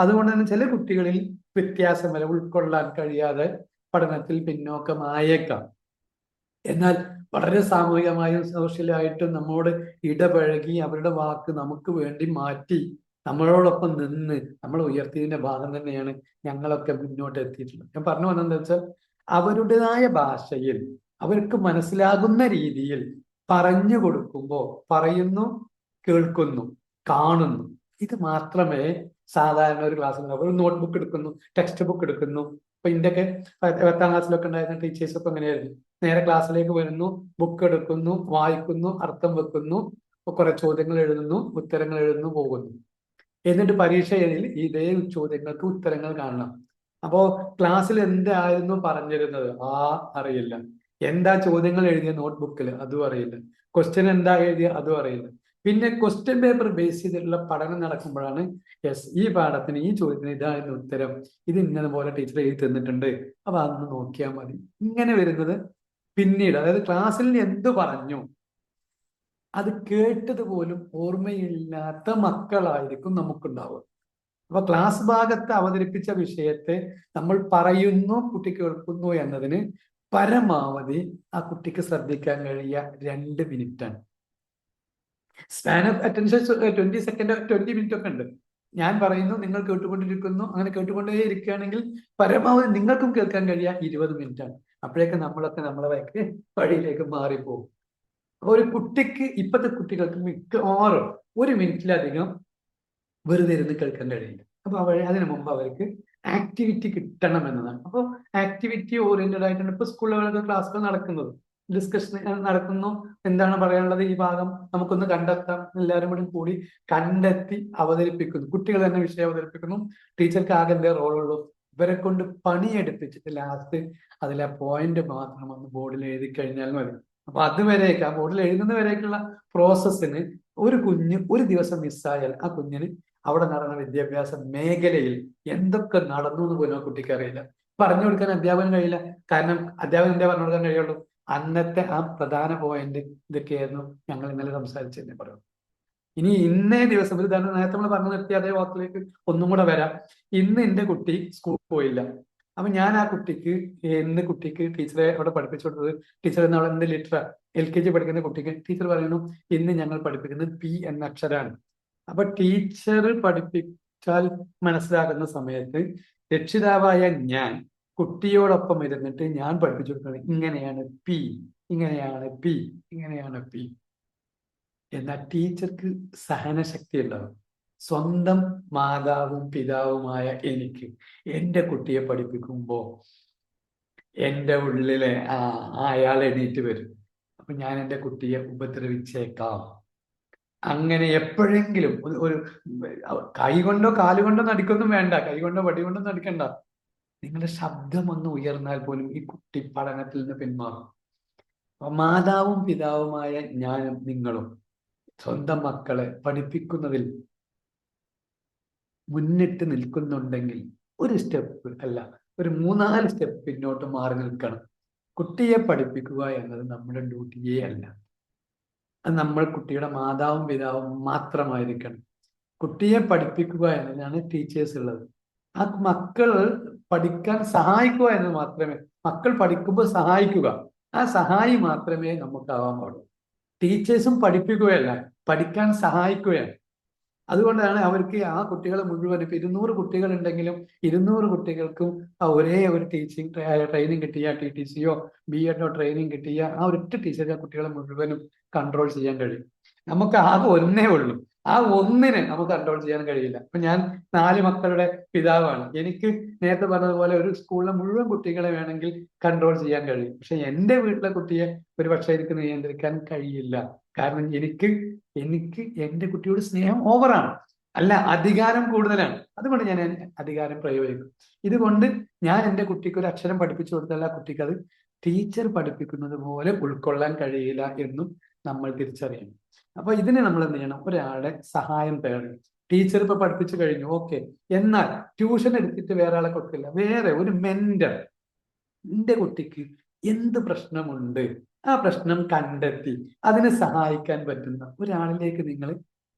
അതുകൊണ്ട് തന്നെ ചില കുട്ടികളിൽ വ്യത്യാസം വരെ ഉൾക്കൊള്ളാൻ കഴിയാതെ പഠനത്തിൽ പിന്നോക്കമായേക്കാം. എന്നാൽ വളരെ സാമൂഹികമായും സോഷ്യലായിട്ടും നമ്മോട് ഇടപഴകി അവരുടെ വാക്ക് നമുക്ക് വേണ്ടി മാറ്റി നമ്മളോടൊപ്പം നിന്ന് നമ്മളെ ഉയർത്തിയതിന്റെ ഭാഗം തന്നെയാണ് ഞങ്ങളൊക്കെ മുന്നോട്ട് എത്തിയിട്ടുള്ളത്. ഞാൻ പറഞ്ഞു വന്നതെന്ന് വെച്ചാൽ, അവരുടേതായ ഭാഷയിൽ അവർക്ക് മനസ്സിലാകുന്ന രീതിയിൽ പറഞ്ഞു കൊടുക്കുമ്പോൾ പറയുന്നു, കേൾക്കുന്നു, കാണുന്നു, ഇത് മാത്രമേ സാധാരണ ഒരു ക്ലാസ്സിൽ ഒരു നോട്ട്ബുക്ക് എടുക്കുന്നു, ടെക്സ്റ്റ് ബുക്ക് എടുക്കുന്നു. ഇപ്പൊ ഇന്ത്യയൊക്കെ 10ാം ക്ലാസ്സിലൊക്കെ ഉണ്ടായിരുന്ന ടീച്ചേഴ്സൊക്കെ എങ്ങനെയായിരുന്നു? നേരെ ക്ലാസ്സിലേക്ക് വരുന്നു, ബുക്ക് എടുക്കുന്നു, വായിക്കുന്നു, അർത്ഥം വെക്കുന്നു, കുറെ ചോദ്യങ്ങൾ എഴുതുന്നു, ഉത്തരങ്ങൾ എഴുതുന്നു, പോകുന്നു. എന്നിട്ട് പരീക്ഷയിൽ ഇതേ ചോദ്യങ്ങൾക്ക് ഉത്തരങ്ങൾ കാണണം. അപ്പോ ക്ലാസ്സിൽ എന്തായിരുന്നു പറഞ്ഞിരുന്നത് അറിയില്ല. എന്താ ചോദ്യങ്ങൾ എഴുതിയ നോട്ട്ബുക്കിൽ അതും അറിയില്ല. ക്വസ്റ്റ്യൻ എന്താ എഴുതിയ അതും അറിയില്ല. പിന്നെ ക്വസ്റ്റ്യൻ പേപ്പർ ബേസ് ചെയ്തിട്ടുള്ള പഠനം നടക്കുമ്പോഴാണ് യെസ്, ഈ പാഠത്തിന് ഈ ചോദ്യത്തിന് ഇതായിരുന്നു ഉത്തരം, ഇത് ഇന്നതുപോലെ ടീച്ചർ എഴുതി തന്നിട്ടുണ്ട്, അപ്പൊ അതൊന്ന് നോക്കിയാൽ മതി. ഇങ്ങനെ വരുന്നത് പിന്നീട്, അതായത് ക്ലാസ്സിൽ എന്ത് പറഞ്ഞു അത് കേട്ടത് പോലും ഓർമ്മയില്ലാത്ത മക്കളായിരിക്കും നമുക്കുണ്ടാവുക. അപ്പൊ ക്ലാസ് ഭാഗത്ത് അവതരിപ്പിച്ച വിഷയത്തെ നമ്മൾ പറയുന്നു, കുട്ടി കേൾക്കുന്നു എന്നതിന് പരമാവധി ആ കുട്ടിക്ക് ശ്രദ്ധിക്കാൻ കഴിയുക 2 മിനിറ്റാണ്. Span of attention 20 second 20 minute ഒക്കെ ഉണ്ട്. ഞാൻ പറയുന്നു, നിങ്ങൾ കേട്ടുകൊണ്ടിരിക്കുന്നു, അങ്ങനെ കേട്ടുകൊണ്ടേ ഇരിക്കുകയാണെങ്കിൽ പരമാവധി നിങ്ങൾക്കും കേൾക്കാൻ കഴിയുക 20 മിനിറ്റാണ്. അപ്പോഴേക്ക് നമ്മളൊക്കെ നമ്മളെ വഴിയിലേക്ക് മാറിപ്പോകും. അപ്പൊ ഒരു കുട്ടിക്ക്, ഇപ്പോഴത്തെ കുട്ടികൾക്ക് മിക്കവാറും 1 മിനിറ്റിലധികം വെറുതെ ഇരുന്ന് കേൾക്കാൻ കഴിയില്ല. അപ്പൊ അതിനു മുമ്പ് അവർക്ക് ആക്ടിവിറ്റി കിട്ടണം എന്നതാണ്. അപ്പോൾ ആക്ടിവിറ്റി ഓറിയന്റഡ് ആയിട്ടാണ് ഇപ്പൊ സ്കൂളുകളിലൊക്കെ ക്ലാസ്സുകൾ നടക്കുന്നത്. ഡിസ്കഷൻ നടക്കുന്നു, എന്താണ് പറയാനുള്ളത്, ഈ ഭാഗം നമുക്കൊന്ന് കണ്ടെത്താം, എല്ലാവരും കൂടി കണ്ടെത്തി അവതരിപ്പിക്കുന്നു. കുട്ടികൾ തന്നെ വിഷയം അവതരിപ്പിക്കുന്നു. ടീച്ചർക്ക് ആകെ എന്തേ റോളുള്ളൂ, ഇവരെ കൊണ്ട് പണിയെടുപ്പിച്ചിട്ട് ലാസ്റ്റ് അതിലെ പോയിന്റ് മാത്രം ഒന്ന് ബോർഡിൽ എഴുതി കഴിഞ്ഞാൽ മതി. അപ്പൊ അതുവരേക്ക്, ആ ബോർഡിൽ എഴുതുന്നവരേക്കുള്ള പ്രോസസ്സിന് ഒരു കുഞ്ഞ് ഒരു ദിവസം മിസ്സായാൽ ആ കുഞ്ഞിന് അവിടെ നടന്ന വിദ്യാഭ്യാസ മേഖലയിൽ എന്തൊക്കെ നടന്നു എന്ന് പോലും ആ കുട്ടിക്ക് അറിയില്ല. പറഞ്ഞു കൊടുക്കാൻ അധ്യാപകൻ കഴിയില്ല. കാരണം അധ്യാപകൻ എന്താ പറഞ്ഞു കൊടുക്കാൻ കഴിയുള്ളൂ? അന്നത്തെ ആ പ്രധാന പോയിന്റ് ഇതൊക്കെയായിരുന്നു ഞങ്ങൾ ഇന്നലെ സംസാരിച്ചതെന്ന് പറയും. ഇനി ഇന്നേ ദിവസം, ഒരു നേരത്തെ നമ്മൾ പറഞ്ഞു നിർത്തിയ അതേ വാക്കിലേക്ക് ഒന്നും കൂടെ വരാം. ഇന്ന് എന്റെ കുട്ടി സ്കൂളിൽ പോയില്ല. അപ്പൊ ഞാൻ ആ കുട്ടിക്ക്, ടീച്ചറെ അവിടെ പഠിപ്പിച്ചു കൊടുത്തത്, ടീച്ചർ എന്ന അവിടെ എന്ത് ലിറ്റർ LKG പഠിക്കുന്ന കുട്ടിക്ക് ടീച്ചർ പറയുന്നു, ഇന്ന് ഞങ്ങൾ പഠിപ്പിക്കുന്നത് P എന്ന അക്ഷരാണ്. അപ്പൊ ടീച്ചർ പഠിപ്പിച്ചാൽ മനസ്സിലാകുന്ന സമയത്ത് രക്ഷിതാവായ ഞാൻ കുട്ടിയോടൊപ്പം ഇരുന്നിട്ട് ഞാൻ പഠിപ്പിച്ചു കൊടുക്കുന്നത് ഇങ്ങനെയാണ് P, ഇങ്ങനെയാണ് P, ഇങ്ങനെയാണ് P. എന്നാൽ ടീച്ചർക്ക് സഹനശക്തി ഉണ്ടാവും. സ്വന്തം മാതാവും പിതാവുമായ എനിക്ക് എൻ്റെ കുട്ടിയെ പഠിപ്പിക്കുമ്പോൾ എൻ്റെ ഉള്ളിലെ അയാൾ എണീറ്റ് വരും. അപ്പൊ ഞാൻ എൻ്റെ കുട്ടിയെ ഉപദ്രവിച്ചേക്കാം. അങ്ങനെ എപ്പോഴെങ്കിലും ഒരു കൈ കൊണ്ടോ കാലുകൊണ്ടോ നടിക്കൊന്നും വേണ്ട, കൈ കൊണ്ടോ വടി കൊണ്ടോ നടിക്കണ്ട. നിങ്ങളുടെ ശബ്ദം ഒന്ന് ഉയർന്നാൽ പോലും ഈ കുട്ടി പഠനത്തിൽ നിന്ന് പിന്മാറും. മാതാവും പിതാവുമായ ഞാനും നിങ്ങളും സ്വന്തം മക്കളെ പഠിപ്പിക്കുന്നതിൽ മുന്നിട്ട് നിൽക്കുന്നുണ്ടെങ്കിൽ ഒരു സ്റ്റെപ്പ് അല്ല, ഒരു 3-4 സ്റ്റെപ്പ് പിന്നോട്ട് മാറി നിൽക്കണം. കുട്ടിയെ പഠിപ്പിക്കുക എന്നത് നമ്മുടെ ഡ്യൂട്ടിയേ അല്ല. അത് നമ്മൾ കുട്ടിയുടെ മാതാവും പിതാവും മാത്രമായിരിക്കണം. കുട്ടിയെ പഠിപ്പിക്കുക എന്നതാണ് ടീച്ചേഴ്സ് ഉള്ളത്. ആ മക്കൾ പഠിക്കാൻ സഹായിക്കുക എന്ന് മാത്രമേ, മക്കൾ പഠിക്കുമ്പോൾ സഹായിക്കുക, ആ സഹായി മാത്രമേ നമുക്കാവാൻ പാടുള്ളൂ. ടീച്ചേഴ്സും പഠിപ്പിക്കുകയല്ല, പഠിക്കാൻ സഹായിക്കുകയാണ്. അതുകൊണ്ടാണ് അവർക്ക് ആ കുട്ടികളെ മുഴുവൻ, ഇപ്പൊ 200 കുട്ടികൾ ഉണ്ടെങ്കിലും 200 കുട്ടികൾക്കും ഒരേ ഒരു ടീച്ചിങ് ട്രെയിനിങ് കിട്ടിയ TTCയോ BEdോ ട്രെയിനിങ് കിട്ടിയ ആ ഒരൊറ്റ ടീച്ചർക്ക് ആ കുട്ടികളെ മുഴുവനും കൺട്രോൾ ചെയ്യാൻ കഴിയും. നമുക്ക് ആകെ ഒന്നേ ഉള്ളൂ, ആ ഒന്നിനെ നമുക്ക് കൺട്രോൾ ചെയ്യാൻ കഴിയില്ല. അപ്പൊ ഞാൻ 4 മക്കളുടെ പിതാവാണ്. എനിക്ക് നേരത്തെ പറഞ്ഞതുപോലെ ഒരു സ്കൂളിലെ മുഴുവൻ കുട്ടികളെ വേണമെങ്കിൽ കൺട്രോൾ ചെയ്യാൻ കഴിയും. പക്ഷെ എൻ്റെ വീട്ടിലെ കുട്ടിയെ ഒരു പക്ഷേ എനിക്ക് നിയന്ത്രിക്കാൻ കഴിയില്ല. കാരണം എനിക്ക് എൻ്റെ കുട്ടിയോട് സ്നേഹം ഓവറാണ്, അല്ല അധികാരം കൂടുതലാണ്. അതുകൊണ്ട് ഞാൻ അധികാരം പ്രയോഗിക്കും. ഇതുകൊണ്ട് ഞാൻ എൻ്റെ കുട്ടിക്ക് ഒരു അക്ഷരം പഠിപ്പിച്ചു കൊടുത്താൽ ആ കുട്ടിക്ക് അത് ടീച്ചർ പഠിപ്പിക്കുന്നത് പോലെ ഉൾക്കൊള്ളാൻ കഴിയില്ല എന്നും നമ്മൾ തിരിച്ചറിയണം. അപ്പൊ ഇതിന് നമ്മൾ എന്ത് ചെയ്യണം? ഒരാളുടെ സഹായം തേടണം. ടീച്ചർ ഇപ്പൊ പഠിപ്പിച്ചു കഴിഞ്ഞു, ഓക്കെ, എന്നാൽ ട്യൂഷൻ എടുത്തിട്ട് വേറെ ആളെ കൊടുക്കില്ല, വേറെ ഒരു മെന്റർ എൻ്റെ കുട്ടിക്ക് എന്ത് പ്രശ്നമുണ്ട്, ആ പ്രശ്നം കണ്ടെത്തി അതിനെ സഹായിക്കാൻ പറ്റുന്ന ഒരാളിലേക്ക് നിങ്ങൾ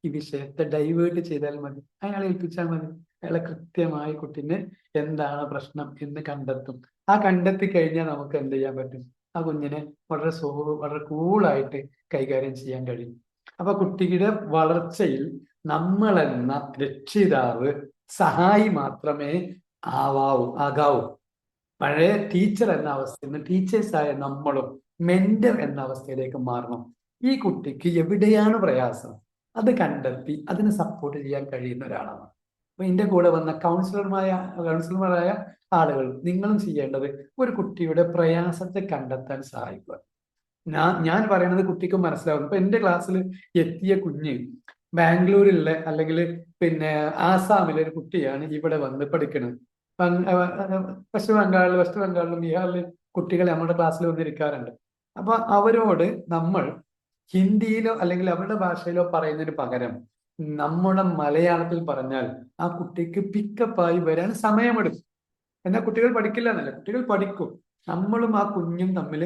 ഈ വിഷയത്തെ ഡൈവേർട്ട് ചെയ്താൽ മതി, അയാളെ ഏൽപ്പിച്ചാൽ മതി. അയാളെ കൃത്യമായി കുട്ടിന് എന്താണ് പ്രശ്നം എന്ന് കണ്ടെത്തും. ആ കണ്ടെത്തി കഴിഞ്ഞാൽ നമുക്ക് എന്ത് ചെയ്യാൻ പറ്റും? ആ കുഞ്ഞിനെ വളരെ കൂളായിട്ട് കൈകാര്യം ചെയ്യാൻ കഴിയും. അപ്പൊ കുട്ടിയുടെ വളർച്ചയിൽ നമ്മളെന്ന രക്ഷിതാവ് സഹായി മാത്രമേ ആകാവൂ. പഴയ ടീച്ചർ എന്ന അവസ്ഥയിൽ നിന്ന് ടീച്ചേഴ്സായ നമ്മളും മെന്റർ എന്ന അവസ്ഥയിലേക്ക് മാറണം. ഈ കുട്ടിക്ക് എവിടെയാണ് പ്രയാസം അത് കണ്ടെത്തി അതിന് സപ്പോർട്ട് ചെയ്യാൻ കഴിയുന്ന ഒരാളാണ്. അപ്പൊ എൻ്റെ കൂടെ വന്ന കൗൺസിലർമാരായ ആളുകൾ, നിങ്ങളും ചെയ്യേണ്ടത് ഒരു കുട്ടിയുടെ പ്രയാസത്തെ കണ്ടെത്താൻ സഹായിക്കുക. ഞാൻ പറയുന്നത് കുട്ടിക്ക് മനസ്സിലാവും. ഇപ്പൊ എൻ്റെ ക്ലാസ്സിൽ എത്തിയ കുഞ്ഞ് ബാംഗ്ലൂരിലെ അല്ലെങ്കിൽ പിന്നെ ആസാമിലെ ഒരു കുട്ടിയാണ് ഇവിടെ വന്ന് പഠിക്കുന്നത്. വെസ്റ്റ് ബംഗാളിലും ബീഹാറിലും കുട്ടികൾ നമ്മുടെ ക്ലാസ്സിൽ വന്നിരിക്കാറുണ്ട്. അപ്പൊ അവരോട് നമ്മൾ ഹിന്ദിയിലോ അല്ലെങ്കിൽ അവരുടെ ഭാഷയിലോ പറയുന്നതിന് പകരം നമ്മുടെ മലയാളത്തിൽ പറഞ്ഞാൽ ആ കുട്ടിക്ക് പിക്കപ്പായി വരാൻ സമയമെടുക്കും. എന്നാൽ കുട്ടികൾ പഠിക്കില്ല എന്നല്ല, കുട്ടികൾ പഠിക്കും. നമ്മളും ആ കുഞ്ഞും തമ്മിൽ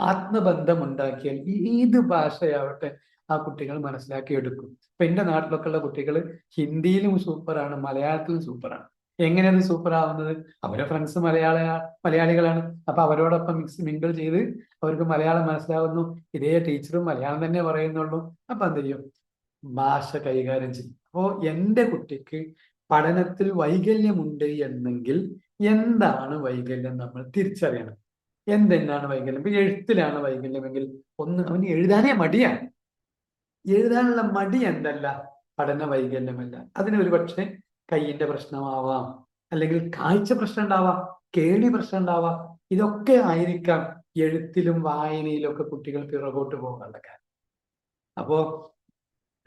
ആത്മബന്ധം ഉണ്ടാക്കിയാൽ ഏത് ഭാഷയാവട്ടെ ആ കുട്ടികൾ മനസ്സിലാക്കിയെടുക്കും. ഇപ്പൊ എൻ്റെ നാട്ടിലൊക്കെ ഉള്ള കുട്ടികൾ ഹിന്ദിയിലും സൂപ്പറാണ്, മലയാളത്തിലും സൂപ്പറാണ്. എങ്ങനെയത് സൂപ്പർ ആവുന്നത്? അവരെ ഫ്രണ്ട്സ് മലയാളികളാണ്. അപ്പൊ അവരോടൊപ്പം മിങ്കിൾ ചെയ്ത് അവർക്ക് മലയാളം മനസ്സിലാവുന്നു. ഇതേ ടീച്ചറും മലയാളം തന്നെ പറയുന്നുള്ളൂ. അപ്പൊ എന്ത് ചെയ്യും? ഭാഷ കൈകാര്യം ചെയ്യും. അപ്പോ എൻ്റെ കുട്ടിക്ക് പഠനത്തിൽ വൈകല്യമുണ്ട് എന്നെങ്കിൽ എന്താണ് വൈകല്യം നമ്മൾ തിരിച്ചറിയണം. എന്തെന്നാണ് വൈകല്യം? ഇപ്പൊ എഴുത്തിലാണ് വൈകല്യമെങ്കിൽ അവന് എഴുതാനേ മടിയാണ്. എഴുതാനുള്ള മടി എന്തല്ല, പഠന വൈകല്യമല്ല. അതിന് ഒരു പക്ഷെ കയ്യിന്റെ പ്രശ്നമാവാം, അല്ലെങ്കിൽ കാഴ്ച പ്രശ്നം ഉണ്ടാവാം, കേൾവി പ്രശ്നം ഉണ്ടാവാം. ഇതൊക്കെ ആയിരിക്കാം എഴുത്തിലും വായനയിലും ഒക്കെ കുട്ടികൾ പിറകോട്ട് പോകാനുള്ള കാരണം. അപ്പോ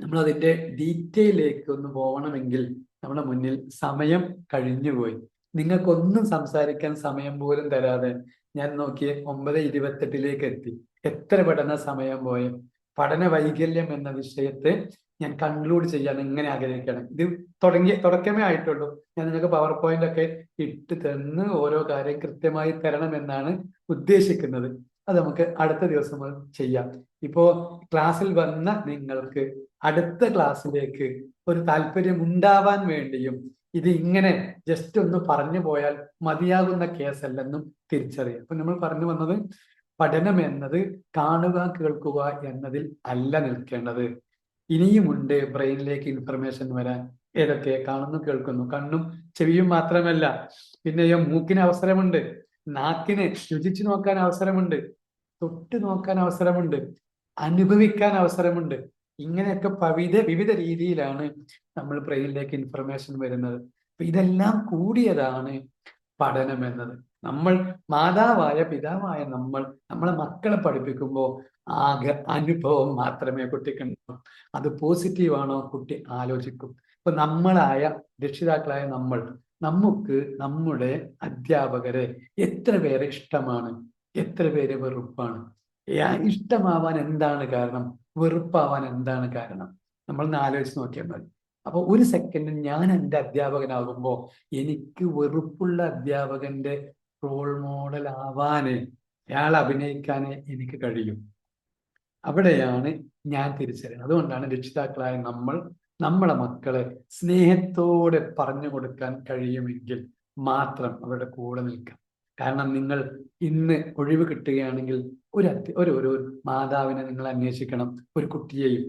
നമ്മൾ അതിന്റെ ഡീറ്റെയിലേക്ക് ഒന്ന് പോകണമെങ്കിൽ നമ്മുടെ മുന്നിൽ സമയം കഴിഞ്ഞുപോയി. നിങ്ങൾക്കൊന്നും സംസാരിക്കാൻ സമയം പോലും തരാതെ ഞാൻ നോക്കിയ 9:28 എത്തി. എത്ര പെട്ടെന്ന് സമയം പോയി. പഠന വൈകല്യം എന്ന വിഷയത്തെ ഞാൻ കൺക്ലൂഡ് ചെയ്യാൻ എങ്ങനെ ആഗ്രഹിക്കണം. ഇത് തുടക്കമേ ആയിട്ടുള്ളൂ. ഞാൻ നിങ്ങൾക്ക് പവർ പോയിന്റ് ഒക്കെ ഇട്ട് തന്ന് ഓരോ കാര്യം കൃത്യമായി തരണമെന്നാണ് ഉദ്ദേശിക്കുന്നത്. അത് നമുക്ക് അടുത്ത ദിവസം ചെയ്യാം. ഇപ്പോ ക്ലാസ്സിൽ വന്ന നിങ്ങൾക്ക് അടുത്ത ക്ലാസ്സിലേക്ക് ഒരു താല്പര്യം ഉണ്ടാവാൻ വേണ്ടിയും ഇത് ഇങ്ങനെ ജസ്റ്റ് ഒന്ന് പറഞ്ഞു പോയാൽ മതിയാകുന്ന കേസല്ലെന്നും തിരിച്ചറിയാം. അപ്പൊ നമ്മൾ പറഞ്ഞു വന്നത് പഠനം എന്നത് കാണുക കേൾക്കുക എന്നതിൽ അല്ല നിൽക്കേണ്ടത്. ഇനിയുമുണ്ട് ബ്രെയിനിലേക്ക് ഇൻഫർമേഷൻ വരാൻ. ഏതൊക്കെ? കാണുന്നു കേൾക്കുന്നു. കണ്ണും ചെവിയും മാത്രമല്ല, പിന്നെയോ മൂക്കിന് അവസരമുണ്ട്, നാക്കിന് രുചിച്ചു നോക്കാൻ അവസരമുണ്ട്, തൊട്ട് നോക്കാൻ അവസരമുണ്ട്, അനുഭവിക്കാൻ അവസരമുണ്ട്. ഇങ്ങനെയൊക്കെ വിവിധ രീതിയിലാണ് നമ്മൾ ബ്രെയിനിലേക്ക് ഇൻഫർമേഷൻ വരുന്നത്. അപ്പൊ ഇതെല്ലാം കൂടിയതാണ് പഠനം എന്നത്. നമ്മൾ മാതാവായ പിതാവായ നമ്മളെ മക്കളെ പഠിപ്പിക്കുമ്പോൾ ആകെ അനുഭവം മാത്രമേ കുട്ടിക്കുണ്ടാവൂ. അത് പോസിറ്റീവാണോ കുട്ടി ആലോചിക്കും. ഇപ്പൊ നമ്മളായ രക്ഷിതാക്കളായ നമുക്ക് നമ്മുടെ അധ്യാപകരെ എത്ര പേരെ ഇഷ്ടമാണ്, എത്ര പേര് വെറുപ്പാണ്? ഇഷ്ടമാവാൻ എന്താണ് കാരണം, വെറുപ്പാവാൻ എന്താണ് കാരണം? നമ്മളൊന്ന് ആലോചിച്ച് നോക്കിയാൽ മതി. അപ്പൊ ഒരു സെക്കൻഡ് ഞാൻ എൻ്റെ അധ്യാപകനാകുമ്പോൾ എനിക്ക് വെറുപ്പുള്ള അധ്യാപകന്റെ റോൾ മോഡൽ ആവാന്, അയാൾ അഭിനയിക്കാനേ എനിക്ക് കഴിയും. അവിടെയാണ് ഞാൻ തിരിച്ചറിയുന്നത്. അതുകൊണ്ടാണ് രക്ഷിതാക്കളായ നമ്മളെ മക്കളെ സ്നേഹത്തോടെ പറഞ്ഞു കൊടുക്കാൻ കഴിയുമെങ്കിൽ മാത്രം അവരുടെ കൂടെ നിൽക്കാം. കാരണം നിങ്ങൾ ഇന്ന് ഒഴിവ് കിട്ടുകയാണെങ്കിൽ ഒരു മാതാവിനെ നിങ്ങൾ അന്വേഷിക്കണം. ഒരു കുട്ടിയെയും,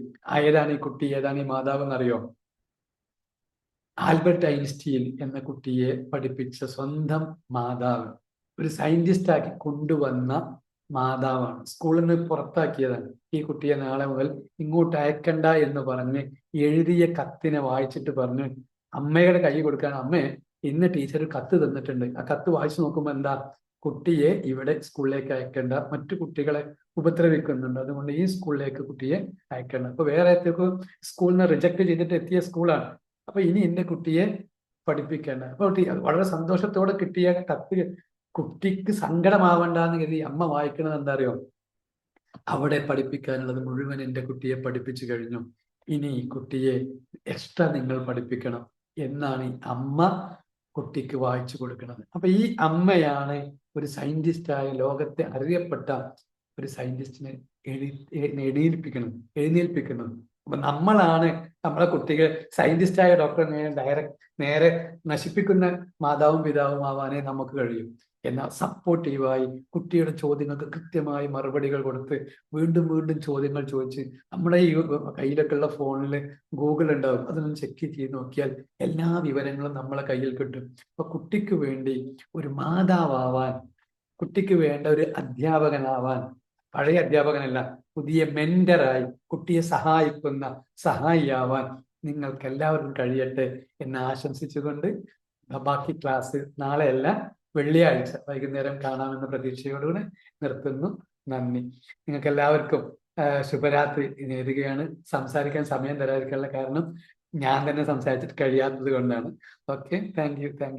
ഏതാണ് ഈ കുട്ടി, ഏതാണ് ഈ മാതാവ് എന്നറിയോ? ആൽബർട്ട് ഐൻസ്റ്റീൻ എന്ന കുട്ടിയെ പഠിപ്പിച്ച സ്വന്തം മാതാവ്, ഒരു സയന്റിസ്റ്റ് ആക്കി കൊണ്ടുവന്ന മാതാവാണ്. സ്കൂളിൽ നിന്ന് പുറത്താക്കിയതാണ്. ഈ കുട്ടിയെ നാളെ മുതൽ ഇങ്ങോട്ട് അയക്കണ്ട എന്ന് പറഞ്ഞ് എഴുതിയ കത്തിനെ വായിച്ചിട്ട് പറഞ്ഞു അമ്മയുടെ കൈ കൊടുക്കാൻ, അമ്മേ ഇന്ന് ടീച്ചർ കത്ത് തന്നിട്ടുണ്ട്. ആ കത്ത് വായിച്ചു നോക്കുമ്പോൾ എന്താ, കുട്ടിയെ ഇവിടെ സ്കൂളിലേക്ക് അയക്കേണ്ട, മറ്റു കുട്ടികളെ ഉപദ്രവിക്കുന്നുണ്ട്, അതുകൊണ്ട് ഈ സ്കൂളിലേക്ക് കുട്ടിയെ അയക്കേണ്ട. അപ്പൊ വേറെ സ്കൂളിൽ നിന്ന് റിജക്ട് ചെയ്തിട്ട് എത്തിയ സ്കൂളാണ്. അപ്പൊ ഇനി എന്റെ കുട്ടിയെ പഠിപ്പിക്കേണ്ട. അപ്പൊ വളരെ സന്തോഷത്തോടെ കിട്ടിയ കത്ത് കുട്ടിക്ക് സങ്കടമാവണ്ടെന്ന് കരുതി അമ്മ വായിക്കണത് എന്താ അറിയോ? അവിടെ പഠിപ്പിക്കാനുള്ളത് മുഴുവൻ എൻ്റെ കുട്ടിയെ പഠിപ്പിച്ചു കഴിഞ്ഞു, ഇനി കുട്ടിയെ എക്സ്ട്രാ നിങ്ങൾ പഠിപ്പിക്കണം എന്നാണ് ഈ അമ്മ കുട്ടിക്ക് വായിച്ചു കൊടുക്കുന്നത്. അപ്പൊ ഈ അമ്മയാണ് ഒരു സയന്റിസ്റ്റായ, ലോകത്തെ അറിയപ്പെട്ട ഒരു സയന്റിസ്റ്റിനെ എഴുന്നേൽപ്പിക്കുന്നത്. അപ്പൊ നമ്മളാണ് നമ്മളെ കുട്ടികൾ സയന്റിസ്റ്റായ ഡോക്ടറെ നേരെ നശിപ്പിക്കുന്ന മാതാവും പിതാവും ആവാനേ നമുക്ക് കഴിയും. എന്നാൽ സപ്പോർട്ടീവായി കുട്ടിയുടെ ചോദ്യങ്ങൾക്ക് കൃത്യമായി മറുപടികൾ കൊടുത്ത് വീണ്ടും വീണ്ടും ചോദ്യങ്ങൾ ചോദിച്ച്, നമ്മുടെ ഈ കയ്യിലൊക്കെ ഉള്ള ഫോണിൽ ഗൂഗിൾ ഉണ്ടാവും, അതൊന്നും ചെക്ക് ചെയ്ത് നോക്കിയാൽ എല്ലാ വിവരങ്ങളും നമ്മളെ കയ്യിൽ കിട്ടും. അപ്പൊ കുട്ടിക്ക് വേണ്ടി ഒരു മാതാവാൻ, കുട്ടിക്ക് വേണ്ട ഒരു അധ്യാപകനാവാൻ, പഴയ അധ്യാപകനല്ല, പുതിയ മെന്ററായി കുട്ടിയെ സഹായിക്കുന്ന സഹായിയാവാൻ നിങ്ങൾക്ക് എല്ലാവർക്കും കഴിയട്ടെ എന്ന് ആശംസിച്ചുകൊണ്ട് ബാക്കി ക്ലാസ് നാളെയല്ല, വെള്ളിയാഴ്ച വൈകുന്നേരം കാണാമെന്ന പ്രതീക്ഷയോടുകൂടി നിർത്തുന്നു. നന്ദി. നിങ്ങൾക്ക് എല്ലാവർക്കും ശുഭരാത്രി നേരുകയാണ്. സംസാരിക്കാൻ സമയം തരാതിരിക്കാനുള്ള കാരണം ഞാൻ തന്നെ സംസാരിച്ചിട്ട് കഴിയാത്തത് കൊണ്ടാണ്. Okay, thank you.